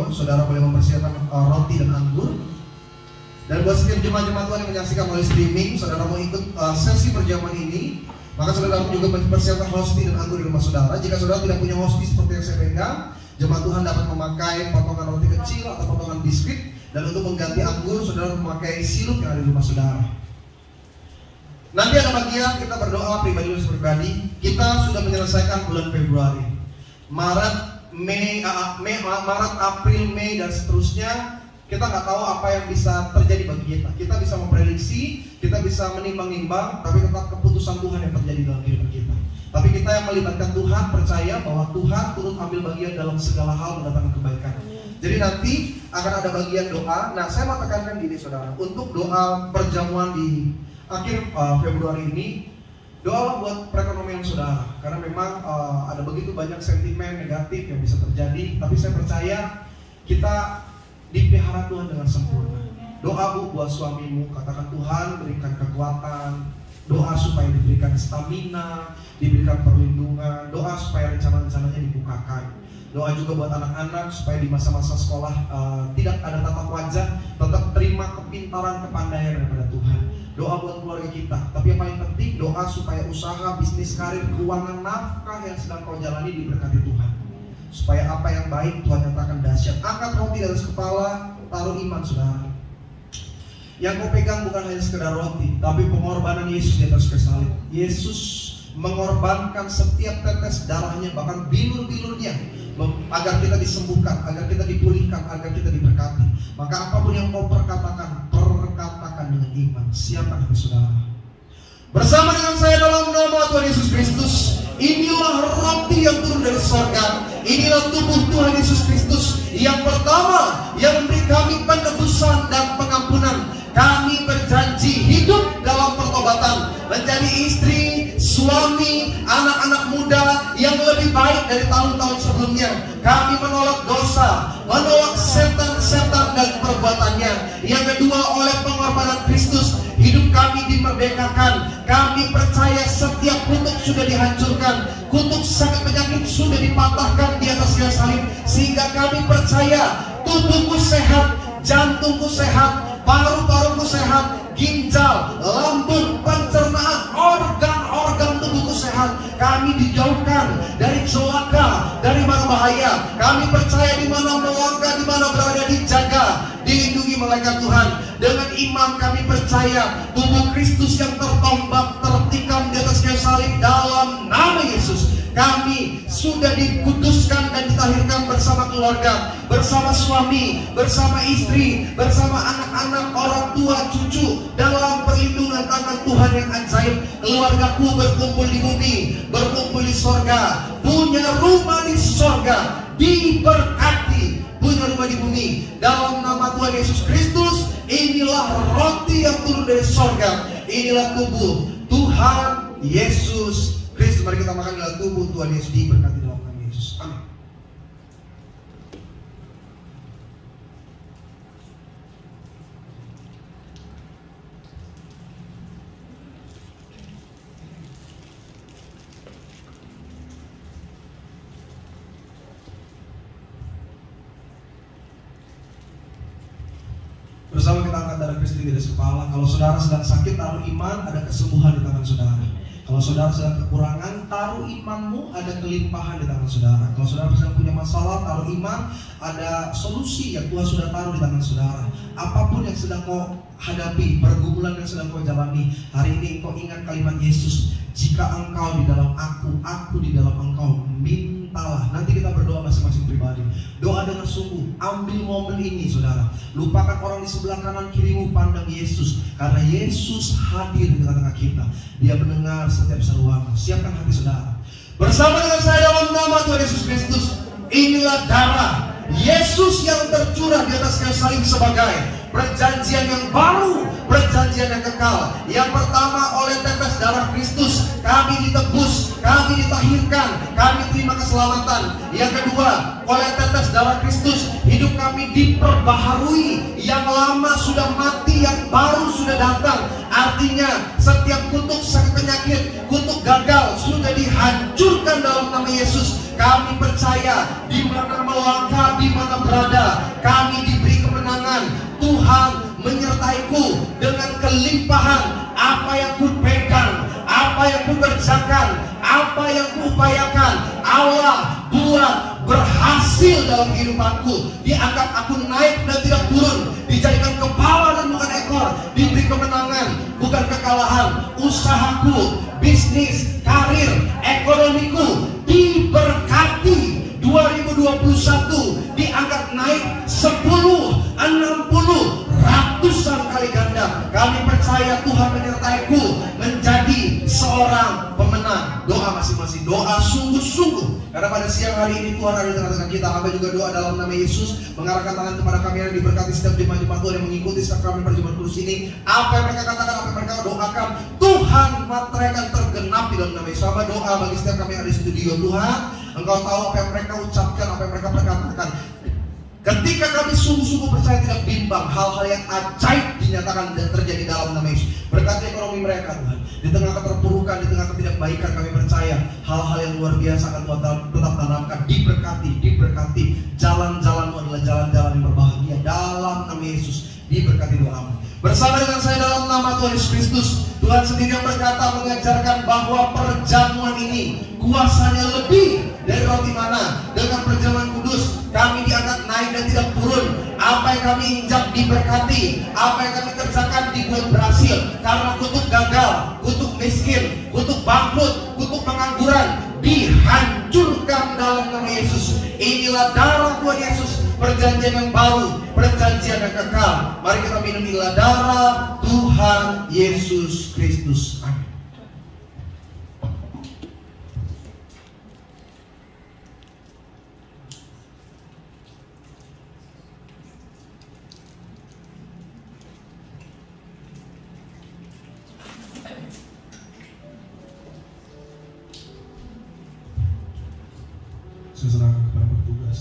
Saudara boleh mempersiapkan roti dan anggur. Dan buat setiap jemaat-jemaat Tuhan yang menyaksikan melalui streaming, saudara mau ikut sesi perjamuan ini, maka saudara juga mempersiapkan hosti dan anggur di rumah saudara. Jika saudara tidak punya hosti seperti yang saya pegang, jemaat Tuhan dapat memakai potongan roti kecil atau potongan biskuit. Dan untuk mengganti anggur, saudara memakai sirup yang ada di rumah saudara. Nanti ada bagian kita berdoa pribadi. Kita sudah menyelesaikan bulan Februari, Maret, April, Mei dan seterusnya. Kita nggak tahu apa yang bisa terjadi bagi kita. Kita bisa memprediksi, kita bisa menimbang-nimbang, tapi tetap keputusan Tuhan yang terjadi dalam kehidupan kita. Tapi kita yang melibatkan Tuhan, percaya bahwa Tuhan turut ambil bagian dalam segala hal mendatangkan kebaikan. Jadi nanti akan ada bagian doa. Nah, saya mau tekankan gini saudara, untuk doa perjamuan di akhir Februari ini, doa buat perekonomian saudara. Karena memang ada begitu banyak sentimen negatif yang bisa terjadi. Tapi saya percaya kita dipelihara Tuhan dengan sempurna. Doa bu buat suamimu, katakan Tuhan berikan kekuatan. Doa supaya diberikan stamina, diberikan perlindungan. Doa supaya rencana-rencananya dibukakan. Doa juga buat anak-anak supaya di masa-masa sekolah tidak ada tatap wajah, tetap terima kepintaran, kepandaian daripada Tuhan. Doa buat keluarga kita. Tapi yang paling penting, doa supaya usaha, bisnis, karir, keuangan, nafkah yang sedang kau jalani diberkati Tuhan. Supaya apa yang baik Tuhan nyatakan dahsyat. Angkat roti di atas kepala, taruh iman saudara. Yang kau pegang bukan hanya sekedar roti, tapi pengorbanan Yesus di atas kayu salib. Yesus mengorbankan setiap tetes darahnya, bahkan bilur-bilurnya, agar kita disembuhkan, agar kita dipulihkan, agar kita diberkati. Maka apapun yang kau perkatakan dengan iman. Siapkan hati saudara. Bersama dengan saya dalam nama Tuhan Yesus Kristus, inilah roti yang turun dari surga. Inilah tubuh Tuhan Yesus Kristus yang pertama yang memberi kami penebusan dan pengampunan. Kami berjanji hidup dalam pertobatan, menjadi istri, suami, anak-anak muda yang lebih baik dari tahun-tahun sebelumnya. Kami menolak dosa, menolak setan-setan dan perbuatannya. Yang kedua, oleh pengorbanan Kristus, hidup kami dimerdekakan. Kami percaya setiap kutuk sudah dihancurkan, kutuk sakit penyakit sudah dipatahkan di atas kayu salib. Sehingga kami percaya tubuhku sehat, jantungku sehat, paru-paruku sehat, ginjal, lambung, pencernaan, organ-organ tubuhku sehat. Kami dijauhkan dari celaka, dari mara bahaya. Kami percaya di mana melangkah, di mana berada dijaga, dilindungi malaikat Tuhan. Dengan iman kami percaya tubuh Kristus yang tertombak, tertikam di atas kayu salib dalam nama Yesus. Kami sudah dikuduskan dan ditahirkan bersama keluarga, bersama suami, bersama istri, bersama anak-anak, orang tua, cucu, dalam perlindungan tangan Tuhan yang ajaib. Keluargaku berkumpul di bumi, berkumpul di sorga, punya rumah di sorga, diberkati, punya rumah di bumi. Dalam nama Tuhan Yesus Kristus, inilah roti yang turun dari sorga, inilah tubuh Tuhan Yesus Kristus. Mari kita makan dalam tubuh Tuhan Yesus, diberkati dalam nama Yesus. Amin. Bersama kita angkat darah Kristus di atas kepala. Kalau saudara sedang sakit, taruh iman, ada kesembuhan di tangan saudara. Kalau saudara sedang kekurangan, taruh imanmu, ada kelimpahan di tangan saudara. Kalau saudara sedang punya masalah, taruh iman, ada solusi yang Tuhan sudah taruh di tangan saudara. Apapun yang sedang kau hadapi, pergumulan yang sedang kau jalani, hari ini kau ingat kalimat Yesus, jika engkau di dalam aku di dalam engkau, mintalah. Nanti kita berdoa masing-masing pribadi. Doa dengan sungguh, ambil momen ini saudara. Lupakan orang di sebelah kanan kirimu, pandang Yesus. Karena Yesus hadir di tengah-tengah kita. Dia mendengar setiap seruanmu. Siapkan hati saudara. Bersama dengan saya dalam nama Tuhan Yesus Kristus, inilah darah Yesus yang tercurah di atas kayu salib sebagai perjanjian yang baru, perjanjian yang kekal. Yang pertama, oleh tetes darah Kristus kami ditebus, kami ditahirkan, kami terima keselamatan. Yang kedua, oleh tetes darah Kristus hidup kami diperbaharui. Yang lama sudah mati, yang baru sudah datang. Artinya setiap kutuk sakit penyakit, kutuk gagal sudah dihancurkan dalam nama Yesus. Kami percaya di mana melangkah, di mana berada, kami diberi kemenangan. Tuhan menyertaiku dengan kelimpahan. Apa yang ku pegang, apa yang ku kerjakan, apa yang ku upayakan, Allah buat berhasil dalam kehidupanku. Diangkat aku naik dan tidak turun, dijadikan kepala dan bukan ekor, diberi kemenangan bukan kekalahan. Usaha usahaku, bisnis, karir, ekonomiku diberkati. 2021 diangkat naik 10, 60, ratusan kali ganda. Kami percaya Tuhan menyertaiku menjadi seorang pemenang. Doa masing-masing, doa sungguh-sungguh. Karena pada siang hari ini Tuhan ada di tengah-tengah kita. Hamba juga doa dalam nama Yesus, mengarahkan tangan kepada kami yang diberkati setiap jemaat-jemaat Tuhan yang mengikuti sakramen perjamuan kudus ini. Apa yang mereka katakan, apa yang mereka doakan, Tuhan mereka tergenap di dalam nama Yesus. Hamba doa bagi setiap kami yang ada di studio. Tuhan, Engkau tahu apa yang mereka ucapkan, apa yang mereka perkatakan. Ketika kami sungguh-sungguh percaya tidak bimbang, hal-hal yang ajaib dinyatakan dan terjadi dalam nama Yesus. Berkati ekonomi mereka Tuhan. Di tengah keterpurukan, di tengah ketidakbaikan, kami percaya hal-hal yang luar biasa akan Tuhan tetap tanamkan. Diberkati, diberkati. Jalan-jalanmu adalah jalan-jalan yang berbahagia. Dalam nama Yesus, diberkati doamu. Bersama dengan saya dalam nama Tuhan Yesus Kristus, Tuhan sendiri yang berkata mengajarkan bahwa perjamuan ini kuasanya lebih dari roti mana. Dengan perjamuan kudus kami diangkat naik dan tidak turun. Apa yang kami injak diberkati, apa yang kami kerjakan dibuat berhasil. Karena kutuk gagal, kutuk miskin, kutuk bangkrut, kutuk pengangguran dihancurkan dalam nama Yesus. Inilah darah Tuhan Yesus, perjanjian yang baru, perjanjian yang kekal. Mari kita minum, inilah darah Tuhan Yesus Kristus. Amin. Saya serahkan kepada petugas.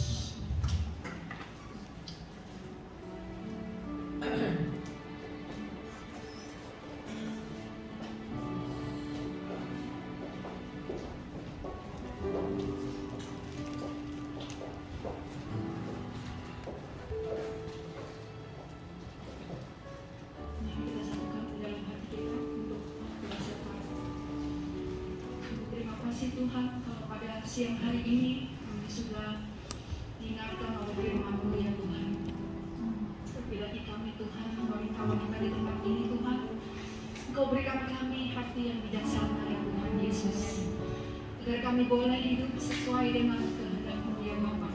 Tuhan, kalau pada siang hari ini kami sudah diingatkan oleh firman-Mu ya Tuhan. Lebih lagi kami Tuhan, kawan-kawan kita di tempat ini Tuhan, Engkau berikan kami hati yang bijaksana ya Tuhan Yesus, agar kami boleh hidup sesuai dengan kehendak-Mu ya Bapa.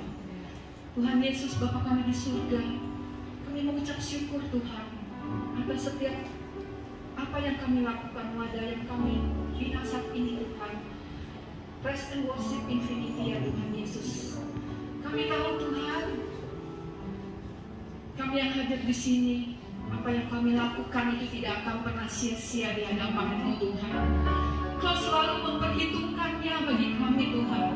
Tuhan Yesus, Bapa kami di surga, kami mengucap syukur Tuhan atas setiap apa yang kami lakukan, wadah yang kami bina saat ini Tuhan. Praise and worship infinity ya Tuhan Yesus. Kami tahu Tuhan, kami yang hadir di sini, apa yang kami lakukan itu tidak akan pernah sia-sia di hadapan-Mu Tuhan. Kau selalu memperhitungkannya bagi kami Tuhan.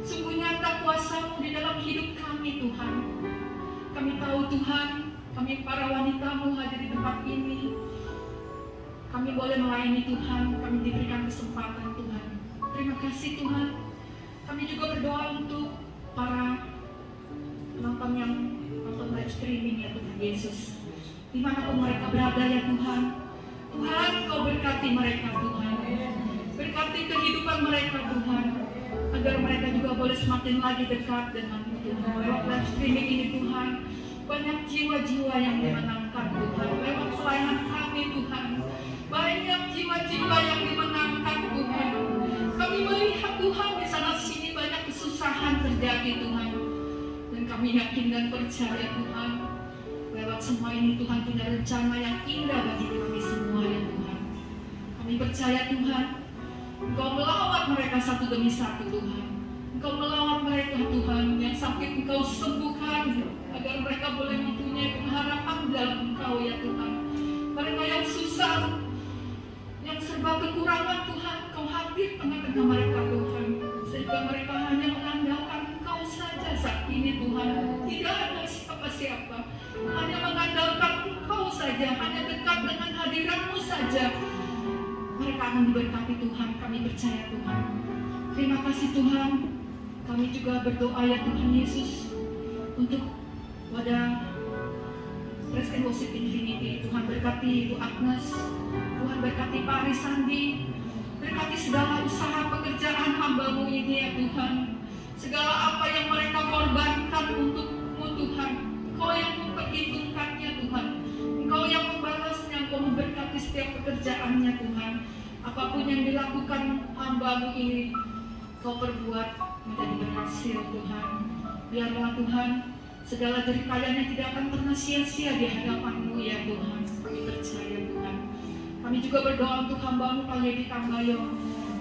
Sungguh nyata kuasa-Mu di dalam hidup kami Tuhan. Kami tahu Tuhan, kami para wanita-Mu hadir di tempat ini. Kami boleh melayani Tuhan, kami diberikan kesempatan Tuhan. Terima kasih Tuhan. Kami juga berdoa untuk para penonton yang nonton live streaming ya Tuhan Yesus. Dimanapun mereka berada ya Tuhan. Tuhan, Kau berkati mereka Tuhan. Berkati kehidupan mereka Tuhan. Agar mereka juga boleh semakin lagi dekat dengan-Mu Tuhan. Lewat live streaming ini Tuhan, banyak jiwa-jiwa yang dimenangkan Tuhan. Lewat pelayanan kami Tuhan, banyak jiwa-jiwa yang dimenangkan Tuhan. Kami melihat Tuhan di sana sini banyak kesusahan terjadi Tuhan. Dan kami yakin dan percaya Tuhan, lewat semua ini Tuhan punya rencana yang indah bagi kami semua ya Tuhan. Kami percaya Tuhan, Engkau melawat mereka satu demi satu Tuhan. Engkau melawat mereka Tuhan, yang sakit Engkau sembuhkan, agar mereka boleh mempunyai pengharapan dalam Engkau ya Tuhan. Mereka yang susah, yang serba kekurangan Tuhan, Kau hadir tengah-tengah mereka Tuhan, sehingga mereka hanya mengandalkan Engkau saja saat ini Tuhan. Tidak ada siapa-siapa, hanya mengandalkan Engkau saja, hanya dekat dengan hadirat-Mu saja. Mereka akan diberkati Tuhan, kami percaya Tuhan. Terima kasih Tuhan. Kami juga berdoa ya Tuhan Yesus, untuk wadah Praise and Worship Infinity. Tuhan berkati Ibu Agnes, Tuhan berkati Pak Arisandi, berkati segala usaha pekerjaan hamba-Mu ini ya Tuhan. Segala apa yang mereka korbankan untuk-Mu Tuhan, Engkau yang memperhitungkannya Tuhan. Engkau yang membalasnya, Engkau memberkati setiap pekerjaannya Tuhan. apapun yang dilakukan hamba-Mu ini, Kau perbuat menjadi berhasil Tuhan. Biarlah Tuhan, segala jeripayanya tidak akan pernah sia-sia di hadapan-Mu ya Tuhan. Kami percaya Tuhan. Kami juga berdoa untuk hamba-Mu Pak Yedi Tambayo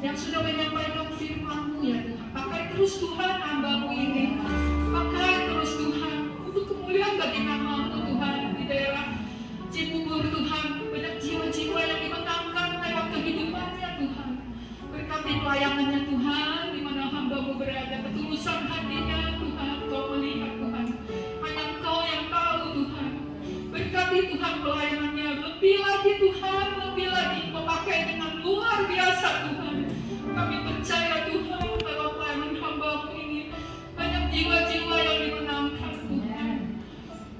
yang sudah menyampaikan firman-Mu ya Tuhan. Pakai terus Tuhan hamba-Mu ini. Pakai terus Tuhan untuk kemuliaan bagi nama-Mu Tuhan di daerah Cibubur Tuhan. Banyak jiwa-jiwa yang dimenangkan lewat kehidupannya Tuhan. Berkati pelayanannya Tuhan, di mana hamba-Mu berada, ketulusan hatinya Tuhan, Kau melihat Tuhan. Hanya Engkau yang tahu Tuhan. Berkati Tuhan pelayanannya, lebih lagi Tuhan, lebih lagi Kau pakai dengan luar biasa Tuhan. Kami percaya Tuhan, lewat pelayanan hamba-Mu ini, banyak jiwa-jiwa yang dimenangkan Tuhan.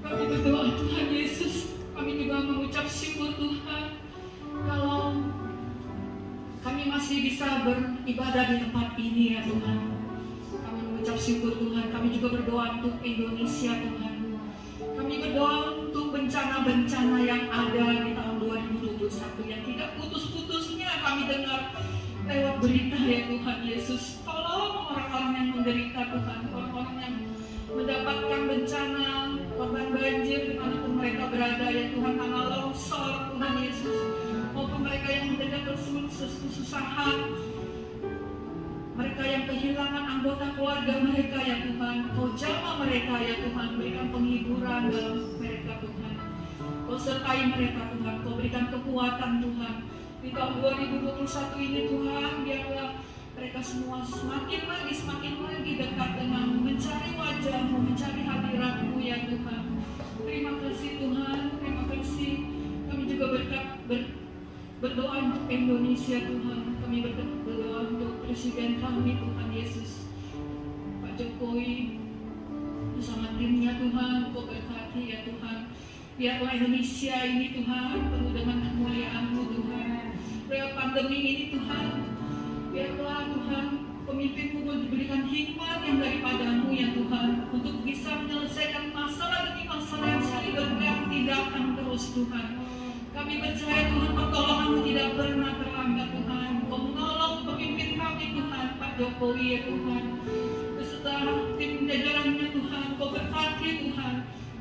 Kami berdoa Tuhan Yesus, kami juga mengucap syukur Tuhan, kalau kami masih bisa beribadah di tempat ini ya Tuhan. Kami mengucap syukur Tuhan. Kami juga berdoa untuk Indonesia Tuhan. Kami berdoa untuk bencana-bencana yang ada di tahun 2021 yang tidak putus-putusnya kami dengar lewat berita ya Tuhan Yesus. Tolong orang-orang yang menderita Tuhan, orang-orang yang mendapatkan bencana, korban banjir dimanapun mereka berada ya Tuhan, tanah longsor Tuhan Yesus, maupun mereka yang menderita kesusahan, mereka yang kehilangan anggota keluarga mereka ya Tuhan. Kau jamah mereka ya Tuhan, berikan penghiburan dalam mereka Tuhan. Kau sertai mereka Tuhan, Kau berikan kekuatan Tuhan. Di tahun 2021 ini Tuhan, biarlah mereka semua semakin lagi dekat dengan mencari wajah-Mu, mencari hadirat-Mu ya Tuhan. Terima kasih Tuhan, terima kasih. Kami juga berdoa untuk Indonesia Tuhan. Kami berdoa untuk Presiden kami Tuhan Yesus, Pak Jokowi bersama timnya Tuhan. Kau berkati ya Tuhan. Biarlah Indonesia ini Tuhan penuh dengan kemuliaan-Mu Tuhan. Lewat pandemi ini Tuhan, biarlah Tuhan pemimpin-Mu diberikan hikmat yang daripada-Mu ya Tuhan, untuk bisa menyelesaikan masalah demi masalah yang silih berganti datang terus Tuhan. Kami percaya Tuhan, pertolongan-Mu tidak pernah terlambat Tuhan. Kau menolong pemimpin kami Tuhan, Pak Jokowi ya Tuhan, beserta tim jajarannya Tuhan. Kau berkati Tuhan,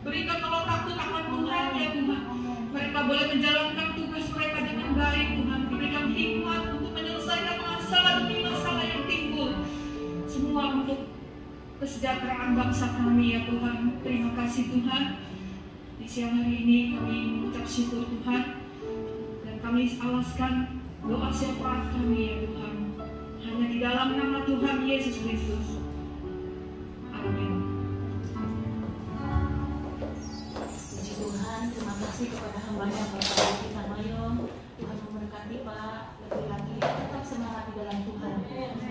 berikan kalau takut akan Tuhan ya Tuhan. Mereka boleh menjalankan tugas mereka dengan baik Tuhan. Berikan hikmat untuk menyelesaikan masalah demi masalah yang timbul, semua untuk kesejahteraan bangsa kami ya Tuhan. Terima kasih Tuhan. Di siang hari ini kami mengucap syukur Tuhan, dan kami alaskan doa syafaat kami ya Tuhan, hanya di dalam nama Tuhan Yesus Kristus. Amin. Puji Tuhan, terima kasih kepada hamba-Nya Bapak Yedi Tambayo. Tuhan memberkati Pak, lebih lagi tetap semangat di dalam Tuhan.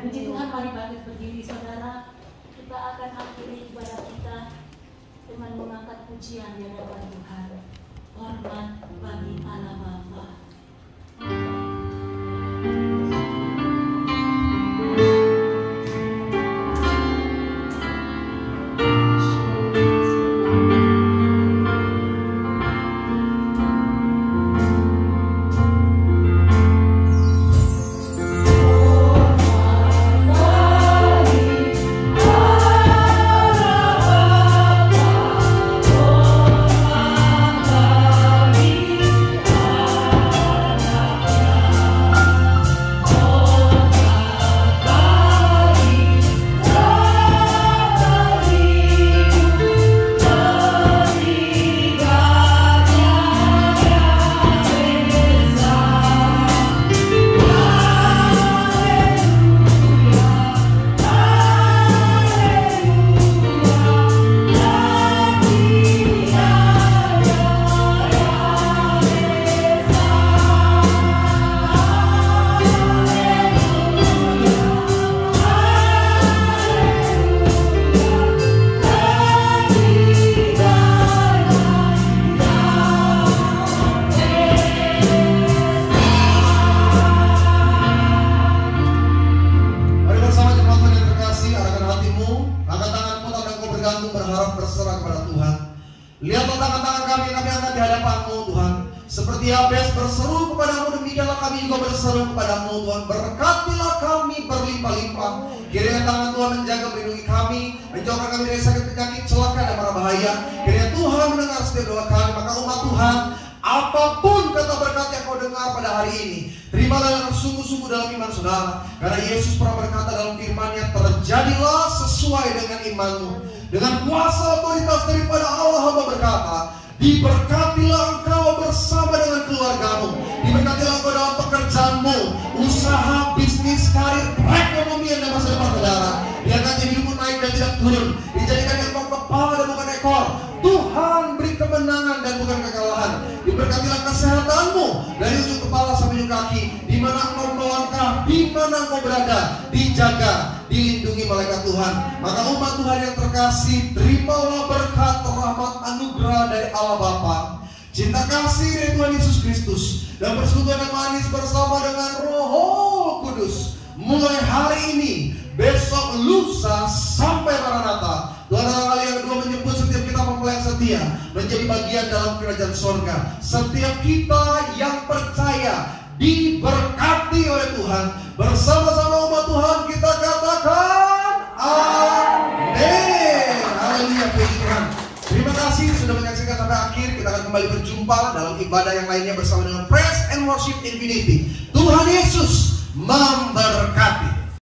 Puji Tuhan, mari bangkit berdiri saudara. Kita akan akhiri ibadah kita dengan mengangkat pujian di hadapan Tuhan. Hormat bagi Allah Bapa. berharap berserah kepada Tuhan. Lihatlah tangan-tangan kami angkat di hadapan-Mu Tuhan. Seperti Yabes berseru kepadamu, demikianlah kami juga berseru kepadamu Tuhan. Berkatilah kami berlimpah-limpah. Kiranya tangan Tuhan menjaga melindungi kami, menjauhkan kami dari sakit penyakit, celaka dan mara bahaya. Kiranya Tuhan mendengar setiap doa kami. Maka umat Tuhan, apapun kata berkat yang kau dengar pada hari ini, terimalah dengan sungguh-sungguh dalam iman saudara. Karena Yesus pernah berkata dalam firman-Nya, terjadilah sesuai dengan imanmu. Dengan kuasa otoritas daripada Allah, hamba berkata, diberkatilah engkau bersama dengan keluargamu. Diberkatilah engkau dalam pekerjaanmu, usaha, bisnis, karir, perekonomian dan masa depan saudara. Biarkan hidupmu naik dan tidak turun. Dijadikan engkau kepala dan bukan ekor. Tuhan beri kemenangan dan bukan kekalahan. Diberkatilah kesehatanmu dari ujung kepala sampai ujung kaki. Di mana engkau melangkah, di mana engkau berada, dijaga, dilindungi malaikat Tuhan. Maka umat Tuhan yang terkasih, terimalah berkat, rahmat, anugerah dari Allah Bapa, cinta kasih dari Tuhan Yesus Kristus, dan persekutuan yang manis bersama dengan Roh Kudus mulai hari ini, besok, lusa sampai Maranatha. Tuhan Allah kali yang kedua menyebut setiap kita mempelai yang setia menjadi bagian dalam kerajaan sorga. Setiap kita yang percaya diberkati oleh Tuhan. Bersama-sama umat Tuhan kita katakan amin. Haleluya, puji Tuhan. Terima kasih sudah menyaksikan sampai akhir. Kita akan kembali berjumpa dalam ibadah yang lainnya bersama dengan Praise and Worship Infinity. Tuhan Yesus memberkati.